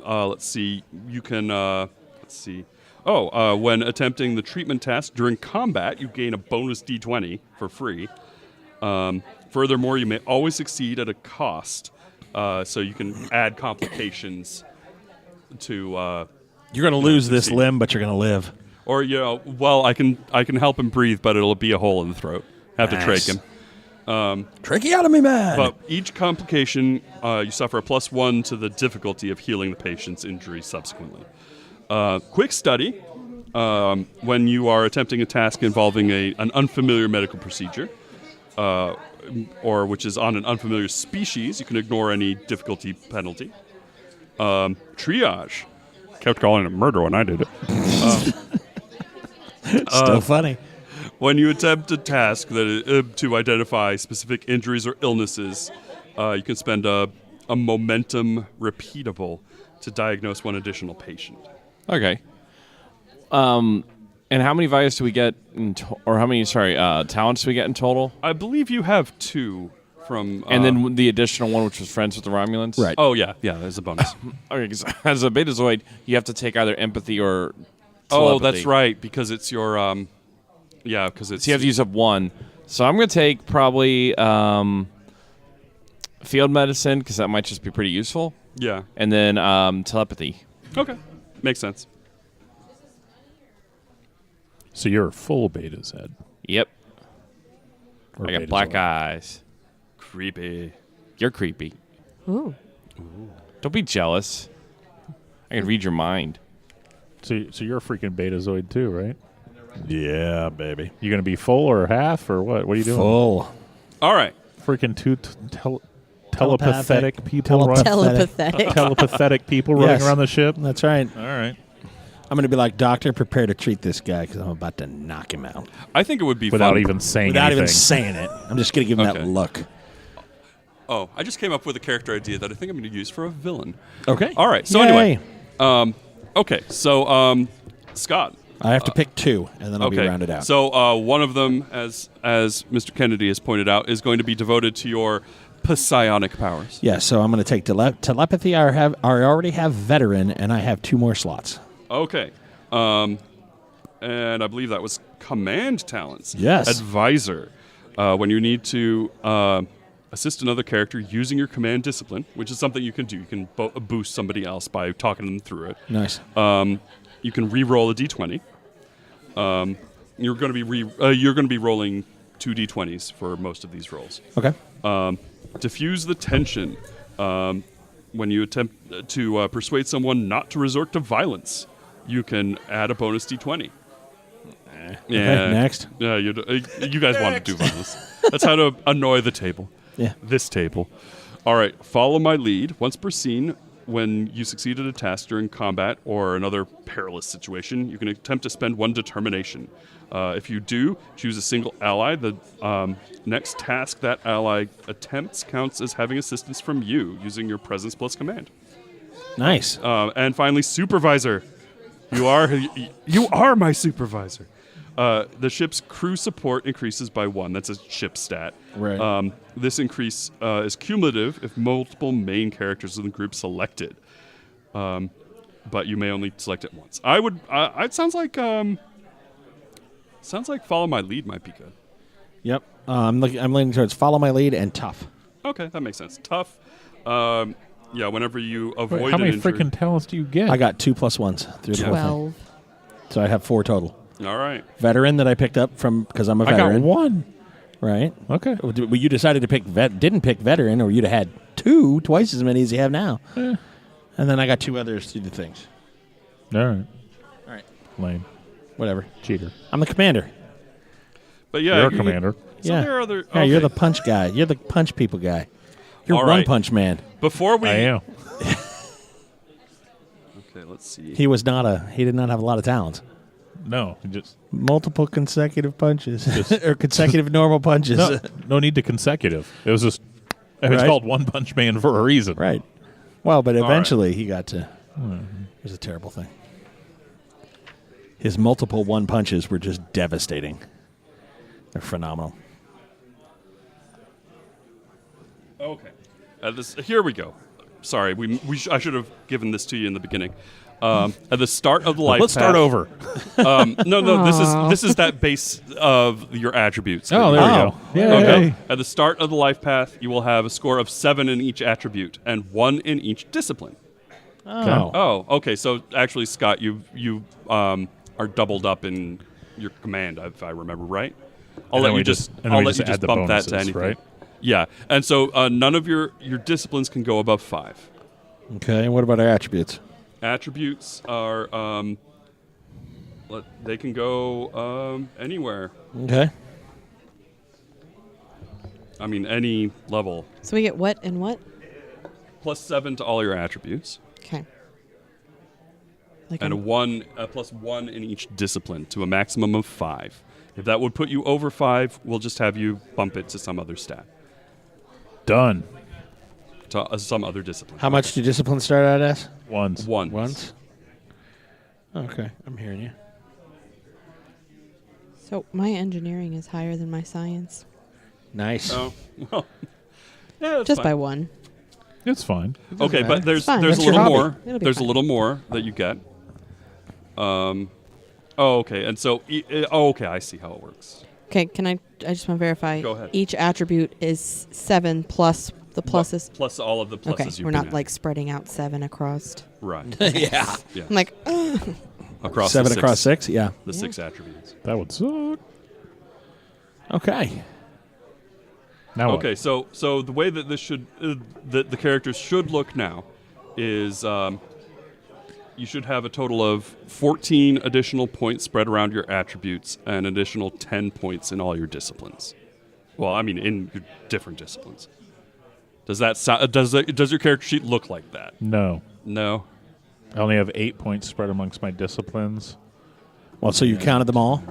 Let's see. You can. Let's see. When attempting the treatment task during combat, you gain a bonus d20 for free. Furthermore, you may always succeed at a cost, so you can add complications to. You're going to lose this limb, but you're going to live. Or I can help him breathe, but it'll be a hole in the throat. Have to trach him. Tracheotomy man. But each complication, you suffer a +1 to the difficulty of healing the patient's injury subsequently. Quick study. when you are attempting a task involving an unfamiliar medical procedure, or which is on an unfamiliar species, you can ignore any difficulty penalty. Triage. Kept calling it murder when I did it. Still funny. When you attempt a task to identify specific injuries or illnesses, you can spend a momentum repeatable to diagnose one additional patient. Okay. And how many values do we get or how many talents do we get in total? I believe you have 2 from... and then the additional one, which was friends with the Romulans? Right. Oh, yeah, there's a bonus. Okay, 'cause as a Betazoid, you have to take either empathy or Oh, telepathy. that's right, because it's your... because it's... So you have to use up 1. So I'm going to take probably field medicine, because that might just be pretty useful. Yeah. And then telepathy. Okay. Makes sense. So you're full beta Z. Yep. Or I got Betazoid. black eyes. Creepy. You're creepy. Ooh. Don't be jealous. I can read your mind. So you're a freaking Betazoid too, right? Yeah, baby. You gonna be full or half or what? What are you doing? Full. All right. Freaking 2 telepathic people running. Telepathetic. Telepathic people running Yes. around the ship. That's right. All right. I'm going to be like, doctor, prepare to treat this guy because I'm about to knock him out. I think it would be Without fun. even saying Without anything. even saying it. I'm just going to give him that Okay. look. Oh, I just came up with a character idea that I think I'm going to use for a villain. Okay. All right. So Yay. anyway, okay. So Scott. I have to pick 2, and then I'll be rounded out. So one of them, as Mr. Kennedy has pointed out, is going to be devoted to your psionic powers. Yeah, so I'm going to take telepathy. I already have veteran, and I have 2 more slots. Okay. And I believe that was command talents. Yes. Advisor. When you need to assist another character using your command discipline, which is something you can do. You can boost somebody else by talking them through it. Nice. You can re-roll a d20. You're going to be rolling 2 d20s for most of these rolls. Okay. Diffuse the tension when you attempt to persuade someone not to resort to violence. You can add a bonus d20. Okay, next. Yeah, you guys want to do violence. That's how to annoy the table. Yeah. This table. All right. Follow my lead. Once per scene, when you succeed at a task during combat or another perilous situation, you can attempt to spend 1 determination. If you do, choose a single ally. The next task that ally attempts counts as having assistance from you using your presence plus command. Nice. And finally, supervisor. You are my supervisor. The ship's crew support increases by 1. That's a ship stat. Right. This increase is cumulative if multiple main characters in the group selected. But you may only select it once. It sounds like follow my lead might be good. Yep. I'm leaning towards follow my lead and tough. Okay, that makes sense. Tough. Yeah, whenever you avoid Wait, how many an injury. freaking talents do you get? I got 2 plus 1s through the whole thing. 12. So I have 4 total. All right. Veteran that I picked up from because I'm a I got veteran. 1. Right. Okay. Well, you decided to pick didn't pick veteran, or you'd have had 2, twice as many as you have now. And then I got 2 others through the things. All right. All right. Lame. Whatever. Cheater. I'm the commander. But yeah, You're a commander. So yeah. there are other. Yeah, you're okay. the punch guy. You're the punch people guy. You're All one right. punch man. Before we. I am. Okay, let's see. He did not have a lot of talents. No. Just Multiple consecutive punches or consecutive normal punches. no need to consecutive. It was just it's Right. called One Punch Man for a reason. Right. Well, but right. eventually he got to. It was a terrible thing. His multiple 1 punches were just devastating. They're phenomenal. Okay. Here we go. Sorry, I should have given this to you in the beginning. At the start of the life Let's path, start over. No. This is that base of your attributes. Oh, there we Oh. go. Yeah. Okay. At the start of the life path, you will have a score of 7 in each attribute and 1 in each discipline. Oh. Oh, okay. So actually, Scott, you are doubled up in your command, if I remember right. I'll And let then we you just- just and then I'll we let just you just add the bump that to bonuses, anything. right? Yeah, and so none of your disciplines can go above 5. Okay. And what about our attributes? Attributes are They can go anywhere. Okay. I mean, any level. So we get what and what? +7 to all your attributes, Okay. Like and a +1 in each discipline to a maximum of 5. If that would put you over 5, we'll just have you bump it to some other stat, Done. to some other discipline. How much do disciplines start out as? Ones. One. Once. Okay, I'm hearing you. So my engineering is higher than my science. Nice. Oh, well. Yeah, that's Just fine. by 1. It's fine. Okay, matter. but there's It's fine. there's That's a your little hobby. more. It'll be There's a fine. little more that you get. Oh, okay. And so, okay, I see how it works. Okay, can I just want to verify. Go ahead. Each attribute is 7 plus the pluses. Plus all of the pluses Okay, you we're can not add. like spreading out 7 across. Right. Yeah. Yeah. I'm like, Across 7 the across six, 6? Yeah. The 6 attributes. That would suck. Okay. Now what? Okay, so the way that this should that the characters should look now is you should have a total of 14 additional points spread around your attributes and additional 10 points in all your disciplines. Well, I mean in your different disciplines. Does that does your character sheet look like that? No. No. I only have 8 points spread amongst my disciplines. Well, so you counted them all?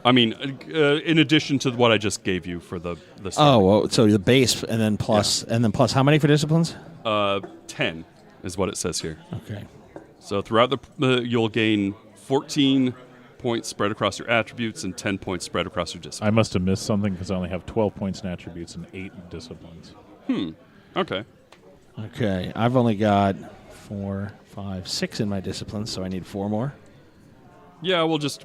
I mean, in addition to what I just gave you for the Oh, start. well, so the base and then plus how many for disciplines? 10 is what it says here. Okay. So throughout you'll gain 14 points spread across your attributes and 10 points spread across your disciplines. I must have missed something because I only have 12 points in attributes and 8 in disciplines. Okay. Okay. I've only got 4, 5, 6 in my disciplines, so I need 4 more. Yeah, we'll just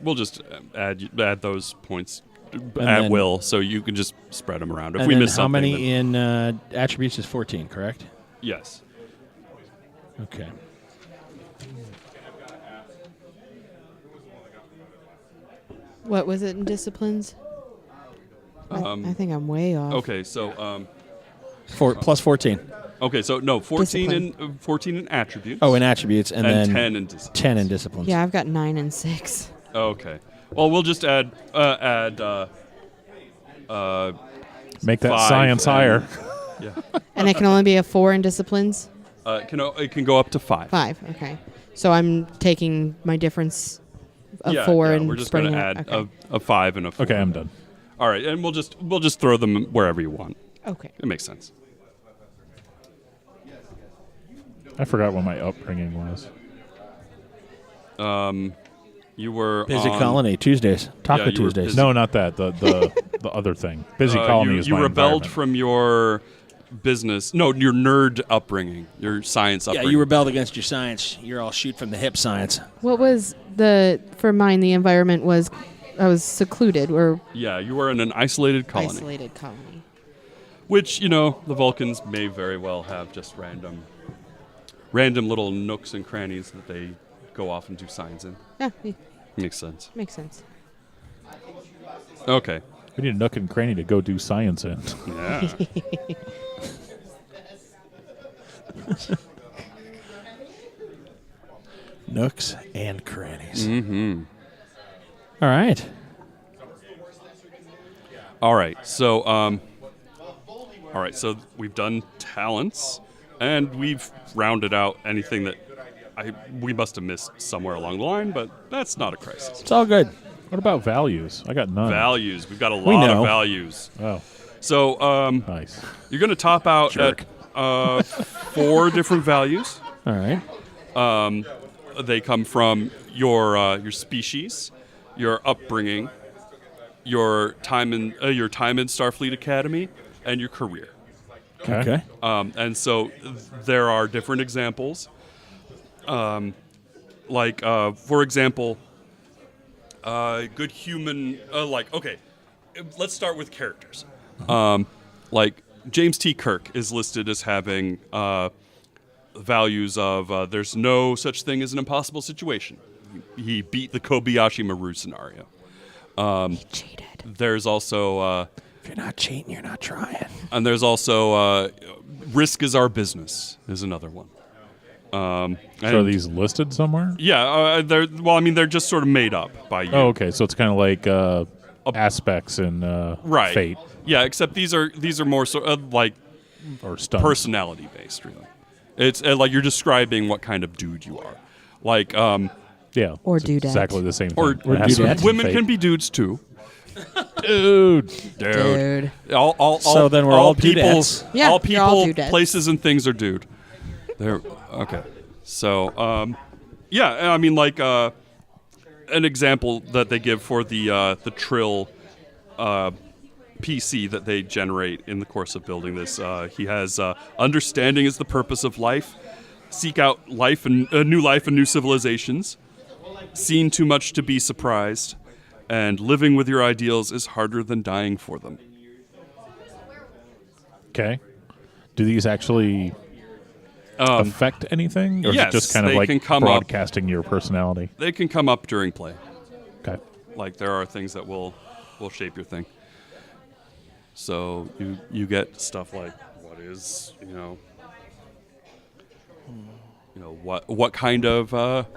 add those points at then- will, so you can just spread them around. If And we then miss how something, many then- in attributes is 14, correct? Yes. Okay. what was it in disciplines? I think I'm way off. Okay, so 14. okay, so no, 14 Discipline. in 14 in attributes. Oh, in attributes, and then 10 in disciplines. 10 in disciplines. Yeah, I've got 9 and 6. Okay. Well, we'll just add Make that 5 science higher. Yeah. And it can only be a 4 in disciplines? It can go up to 5. 5, okay. So I'm taking my difference of Yeah, 4 yeah, and we're just going spreading to it. add Okay. a 5 and a 4. Okay, I'm done. All right, and we'll just throw them wherever you want. Okay. It makes sense. I forgot what my upbringing was. You were Busy on, Colony, Tuesdays. Taco Yeah, you were Tuesdays. busy. No, not that. The other thing. Busy colony is you my rebelled environment. from your business. No, your nerd upbringing, your science Yeah, upbringing. you rebelled against your science. You're all shoot from the hip science. What was for mine, the environment was, I was secluded or Yeah, you were in an isolated colony, isolated colony. which the Vulcans may very well have just random little nooks and crannies that they go off and do science in. Yeah, Makes sense. makes sense. Okay. We need a nook and cranny to go do science in. Yeah. Nooks and crannies. Mm-hmm. All right. All right. So we've done talents, and we've rounded out anything that we must have missed somewhere along the line, but that's not a crisis. It's all good. What about values? I got none. Values. We've got a lot know. of values. Oh, So nice. you're going to top out Jerk. at 4 different values. All right. They come from your species, your upbringing, your time in Starfleet Academy, and your career. Okay. And so there are different examples. For example, good human. Okay, let's start with characters. Like James T. Kirk is listed as having values of there's no such thing as an impossible situation. He beat the Kobayashi Maru scenario. Cheated. There's also If you're not cheating, you're not trying. risk is our business is another one. And, So are these listed somewhere? yeah, they're just sort of made up by you. Oh, okay. So it's kind of like aspects in Right. Fate Yeah, except these are more like or stuff. personality based, really. It's like you're describing what kind of dude you are. Like, Yeah. Or it's dudette. exactly the same thing. or It has to dudette. be women Fate. can be dudes too. Dude. Dude. So then we're all people, dudettes. Yeah, all you're all people, dudettes. places, and things are dude. There. Okay. So, yeah, I mean, like an example that they give for the Trill PC that they generate in the course of building this. He has understanding is the purpose of life. Seek out life and new life and new civilizations. Seen too much to be surprised. And living with your ideals is harder than dying for them. Okay. Do these actually affect anything? Or is yes, it just kind of they like can come up- broadcasting your personality? They can come up during play. Okay. Like there are things that will shape your thing. So you get stuff like what is what kind of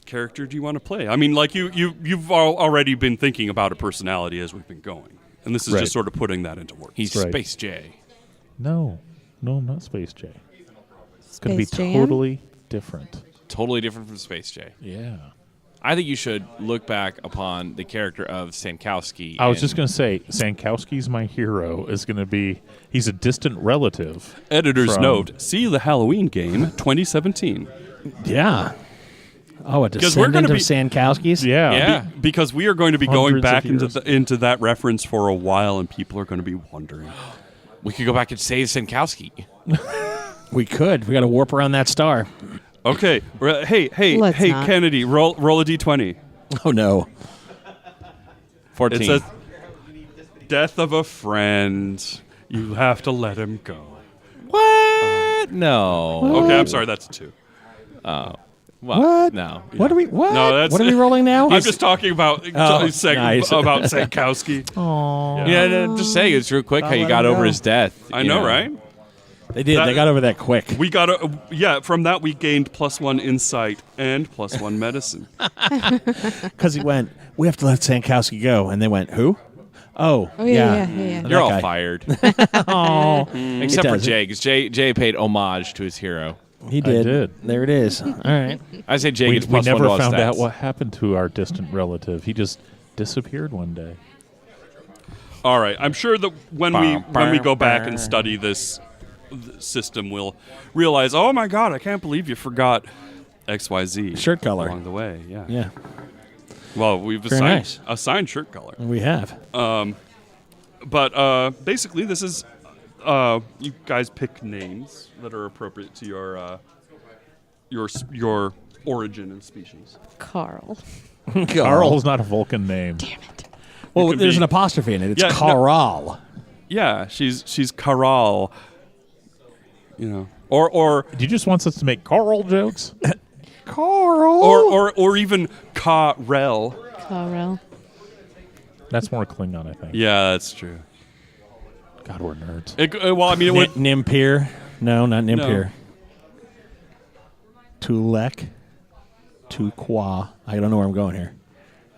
character do you want to play? I mean, like you've already been thinking about a personality as we've been going, and this is Right. just sort of putting that into words. He's Right. Space J. No, I'm not Space J. It's going to be Space Jam? totally different. Totally different from Space J. Yeah. I think you should look back upon the character of Sankowski. I was and- just going to say, Sankowski's my hero is going to be, he's a distant relative. Editor's from- note: see the Halloween game 2017. Yeah. Oh, a Because we're descendant gonna of Sankowski's? Yeah. Yeah. Because we are going to be going Hundreds back of into years. into that reference for a while, and people are going to be wondering. We could go back and save Sankowski. We could. We got to warp around that star. Okay, hey, Let's not. Kennedy, roll a d20. Oh, no. 14. It says, "Death of a friend. You have to let him go." what? No. Okay, I'm sorry, that's a 2. Well, What? no. What are we? What? No, that's- What are we rolling now? I'm just talking about nice. about Sankowski. Yeah, no, just saying it's real quick how you let got him over go. his death. I you know, right? They did. That- They got over that quick. We got from that we gained +1 insight and +1 medicine. Because he went, we have to let Sankowski go. And they went, who? Oh, Oh, yeah. That You're all guy. fired. Oh, Except for does it. Jay, because Jay paid homage to his hero. he did. did. There it is. All right. I say Jay We, gets we +1 never to all his found out stats. what happened to our distant relative. He just disappeared one day. All right, I'm sure that when we go back and study this system, we'll realize, oh my God, I can't believe you forgot XYZ Shirt color. along the way. Yeah. Yeah, Well, we've Very nice. assigned shirt color, we have. but basically, this is you guys pick names that are appropriate to your origin and species. Carl. Carl's not a Vulcan name. Damn it. Well, could there's be- an apostrophe in it. It's Yeah, no- Carl. Yeah, she's Caral. You know, or Do you just want us to make Carl jokes? Carl. or even Karel. Carl. That's more Klingon, I think. Yeah, that's true. God, we're nerds. Well, I mean, it would. Nimpir. No, not Nimpir. Tulek. Tukwa. I don't know where I'm going here.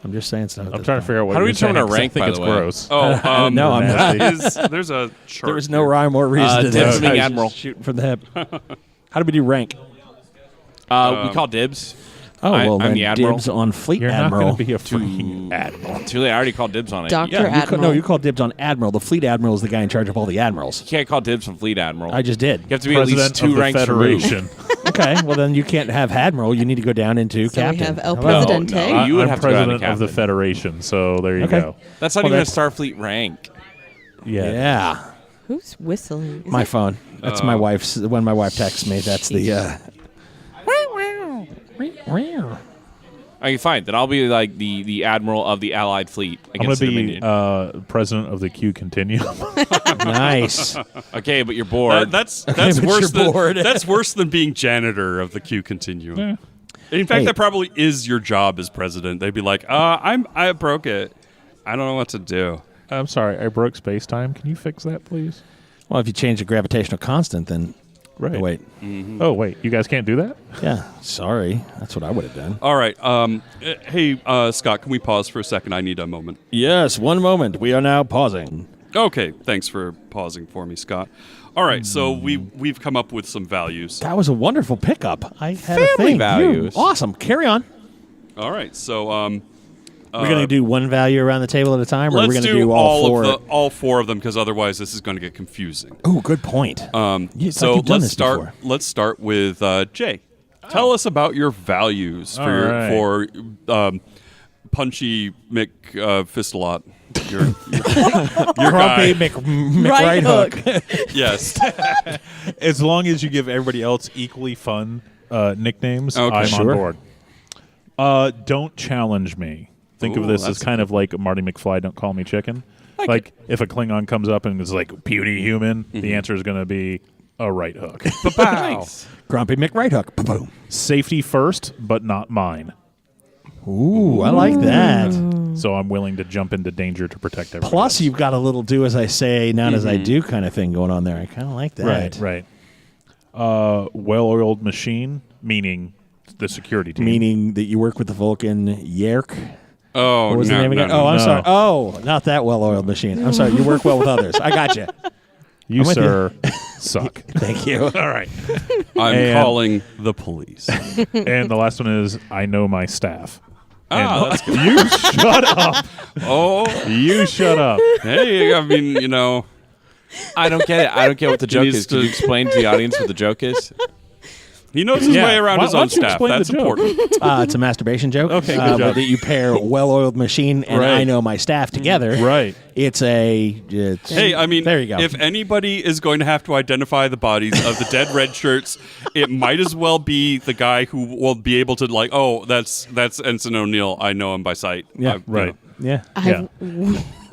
I'm just saying stuff. I'm trying to figure out what How do we you're saying, determine our 'cause rank, I think by it's the way? gross. Oh, No, I'm not. there's a chart. There was no here. rhyme or reason to Dibs this. being I was Admiral. just shooting from the hip. How do we do rank? We call dibs. Oh, well, I'm then the Admiral. dibs on Fleet You're Admiral. not going to be a freaking admiral. Too late. I already called dibs on it. Dr. Yeah, you Admiral. No, you call dibs on Admiral. The Fleet Admiral is the guy in charge of all the admirals. can't call dibs on Fleet Admiral. I just did. You have to be President at least 2 of the ranks removed. Federation. Okay, well then you can't have Admiral. You need to go down into So Captain. we have El Hello. Presidente. no. You would I'm have to go down to president of the captain. Federation, so there you Okay. go. That's not Well, even that's- a Starfleet rank. Yeah. Yeah, Who's whistling? Is my it- phone. That's my wife's. When my wife texts me, that's the. Okay, fine. Then I'll be like the admiral of the Allied fleet I'm going against to the be Dominion. president of the Q Continuum. Nice. Okay, but you're bored. That's but worse you're than bored. that's worse than being janitor of the Q Continuum. Yeah. In fact, Hey. that probably is your job as president. They'd be like, I broke it. I don't know what to do. I'm sorry, I broke space time. Can you fix that, please? Well, if you change the gravitational constant, then Right. Oh, wait. Oh, wait. You guys can't do that? Yeah. Sorry. That's what I would have done. All right. Hey, Scott, can we pause for a second? I need a moment. Yes. One moment. We are now pausing. Okay. Thanks for pausing for me, Scott. All right. So we've come up with some values. That was a wonderful pickup. I had a Family thing. values. Awesome. Carry on. All right. So We're going to do one value around the table at a time, or let's we're going to do do all four? all four of them, because otherwise this is going to get confusing. Oh, good point. So let's start. Before. Let's start with Jay. Tell us about your values for Punchy Mick Fistalot. Your Grumpy guy. Right hook. Yes. As long as you give everybody else equally fun nicknames, Okay. I'm Sure. on board. Don't challenge me. Think of Ooh, this as that's kind of like Marty McFly, Don't Call Me Chicken. Like if a Klingon comes up and is like, puny human, the answer is going to be a right hook. Nice. Grumpy Mick Right Hook. Boom. Safety first, but not mine. Ooh, I like that. So I'm willing to jump into danger to protect everybody. Plus, else. you've got a little do as I say, not as I do kind of thing going on there. I kind of like that. Right. Well-oiled machine, meaning the security team. Meaning that you work with the Vulcan Yerk. Oh, What was the name again? no. Oh, I'm no. sorry. Oh, not that well-oiled machine. I'm sorry. You work well with others. I got you. you, I'm with sir, suck. Thank you. All right. I'm And- calling the police. And the last one is I know my staff. That's good. You shut up. Oh, You shut up. hey, I mean, I don't get it. I don't get what the joke needs is. Can to- you explain to the audience what the joke is? he knows his Yeah. way around Why- his why own don't you staff. explain That's the joke? important. It's a masturbation joke. Okay, good job. That you pair well-oiled machine and Right. I know my staff together. Right. It's Hey, I mean, there you go. if anybody is going to have to identify the bodies of the dead red shirts, it might as well be the guy who will be able to that's Ensign O'Neill. I know him by sight. Yeah. Right. yeah. I've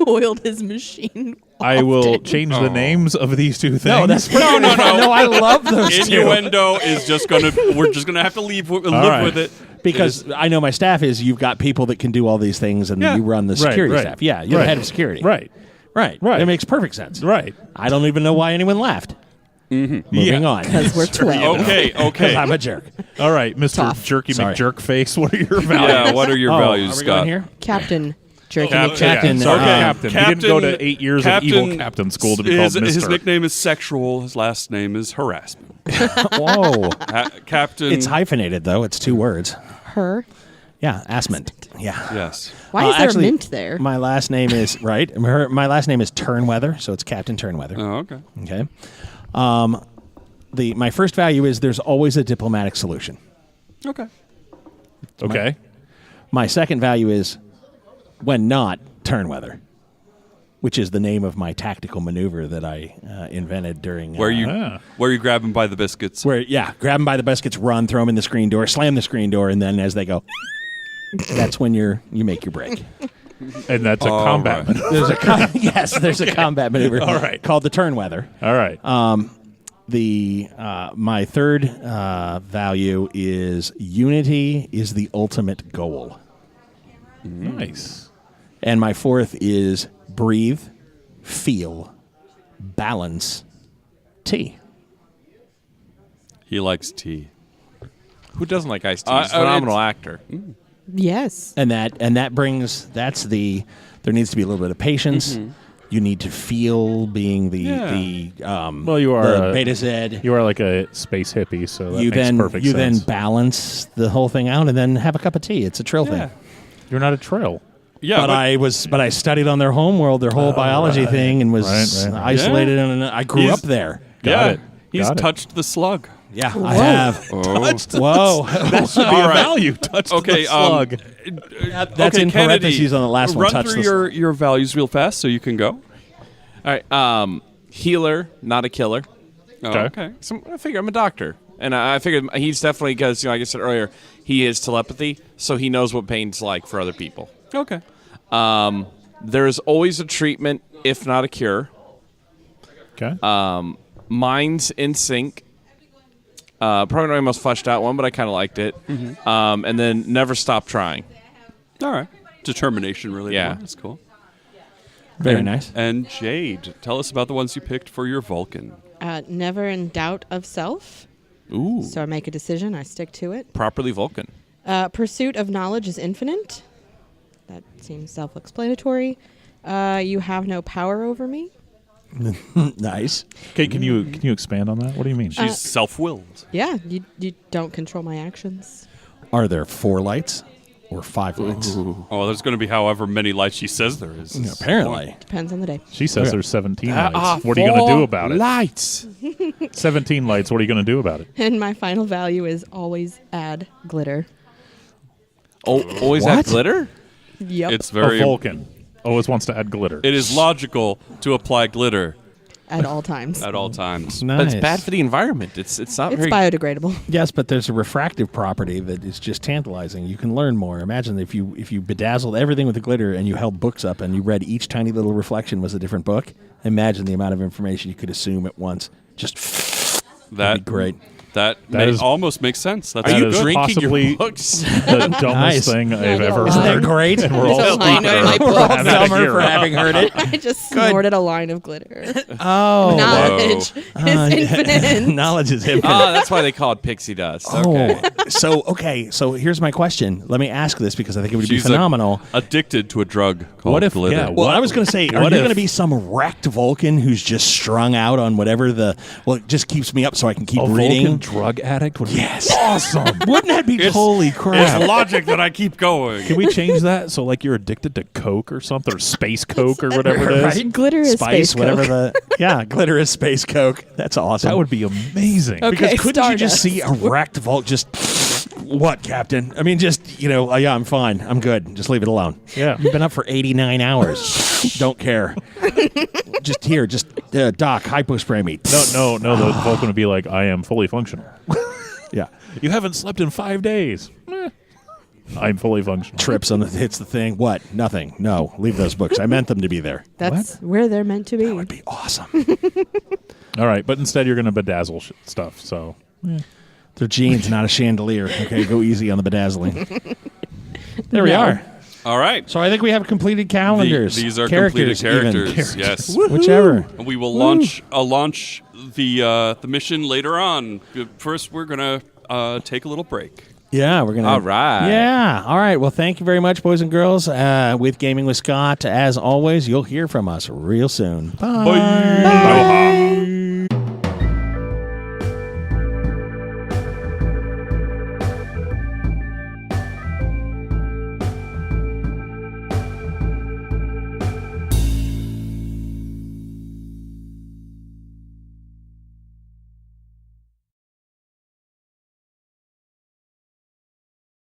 oiled his machine. I will often. change the names of these two things. No, that's No. no. I love those two. Innuendo is just gonna. We're just gonna have to live right. with it. Because I know my staff is you've got people that can do all these things and you run the security right. staff. Yeah, you're Right. the head of security. Right. Right. Right. It makes perfect sense. Right. I don't even know why anyone laughed. Moving on. Because we're 12. Okay. Because I'm a jerk. All right, Mr. Tough. Jerky Sorry. McJerkface, what are your values? Yeah. What are your Oh, values, are we Scott? going here? Captain. Jerky Captain, Sorry, uh, Captain. He didn't go to 8 years of evil captain school to be called Mr. His nickname is sexual. His last name is harassment. Whoa. Captain. It's hyphenated, though. It's 2 words. Her. Yeah, Assment. Yeah. Yes. Why is there actually, a mint there? My last name is, right? My last name is Turnweather, so it's Captain Turnweather. Oh, okay. Okay. My first value is there's always a diplomatic solution. Okay. Okay. My second value is when not Turnweather, which is the name of my tactical maneuver that I invented during. Where you grab him by the biscuits? Grab them by the biscuits, run, throw them in the screen door, slam the screen door, and then as they go, that's when you make your break. And that's a combat right. maneuver. There's a combat maneuver. All right. Called the Turnweather. All right. My third value is unity is the ultimate goal. Nice. And my fourth is breathe, feel, balance, tea. He likes tea. Who doesn't like Ice-T? He's a phenomenal actor. Yes. And that brings there needs to be a little bit of patience. You need to feel being the Well, you are the a- Beta Z. You are like a space hippie, so that You makes then perfect you sense. then balance the whole thing out and then have a cup of tea. It's a trill thing. You're not a trail. Yeah, But I studied on their home world, their whole biology thing, and was Right. isolated. And I grew He's- up there. Got it. He's Got it. touched the slug. Yeah, I have. All Whoa, right. Value touched Okay, the slug. that's in Kennedy, parentheses on the last one. Run Touch through your values real fast so you can go. All right. Healer, not a killer. Oh, Okay. okay. So I figure I'm a doctor. And I figured he's definitely, because, like I said earlier, he is telepathy, so he knows what pain's like for other people. Okay. There is always a treatment, if not a cure. Okay. Minds in sync. Probably not my most fleshed out one, but I kind of liked it. And then never stop trying. All right. Determination, really. Yeah. That's cool. Very nice. And Jade, tell us about the ones you picked for your Vulcan. Never in doubt of self. Ooh. So I make a decision, I stick to it. Properly Vulcan. Pursuit of knowledge is infinite. That seems self-explanatory. You have no power over me. Nice. Okay, can you expand on that? What do you mean? She's self-willed. Yeah, you don't control my actions. Are there 4 lights or 5 lights? Oh, there's going to be however many lights she says there is. Apparently. Depends on the day. She says Okay. there's 17 lights. What are you going to do about it? Lights. 17 lights. What are you going to do about it? And my final value is always add glitter. Oh, always What? have glitter? Yep. It's A very. Vulcan always wants to add glitter. It is logical to apply glitter at all times. at all times. Mm. Nice. But it's bad for the environment. It's not It's very. biodegradable. Yes, but there's a refractive property that is just tantalizing. You can learn more. Imagine if you bedazzled everything with the glitter and you held books up and you read each tiny little reflection was a different book. Imagine the amount of information you could assume at once. Just That'd be great. That is- almost makes sense. That's Are That you is drinking possibly your books? the dumbest Nice. thing I've no, ever Isn't that heard. great? And we're all There's a line stupid on my for book. having to hear it. having heard it. I just snorted a line of glitter. Oh. Knowledge Uh, is infinite. Knowledge is infinite. Oh, that's why they call it pixie dust. Okay. So here's my question. Let me ask this because I think it would She's be phenomenal. addicted to a drug called What if- glitter. yeah, Well, I was going to say, are you what if- going to be some wrecked Vulcan who's just strung out on whatever it just keeps me up so I can keep A reading? Vulcan drug addict would be Yes. awesome. Wouldn't that be holy crap? It's logic that I keep going. Can we change that so like you're addicted to Coke or something, or Space Coke or whatever it is? Right? Glitter is Spice, space whatever Coke. glitter is space Coke. That's awesome. That would be amazing. Okay. because couldn't you just Stardust. see a wrecked Vulcan just what, Captain? I mean, just yeah, I'm fine. I'm good. Just leave it alone. Yeah. You've been up for 89 hours. Don't care. Just here, Doc, hypospray me. No. The Vulcan would be like, I am fully functional. Yeah. You haven't slept in 5 days. I'm fully functional. Trips on hits the thing. What? Nothing. No. Leave those books. I meant them to be there. That's where they're meant to be. That would be awesome. All right, but instead you're going to bedazzle stuff. So They're jeans, not a chandelier. Okay, go easy on the bedazzling. There we No. are. All right. So I think we have completed calendars. These are characters completed even. characters. Yes. Whichever. And we will launch the mission later on. First, we're gonna take a little break. Yeah, we're gonna. All right. Yeah. All right. Well, thank you very much, boys and girls. With Gaming with Scott, as always, you'll hear from us real soon. Bye. Aloha.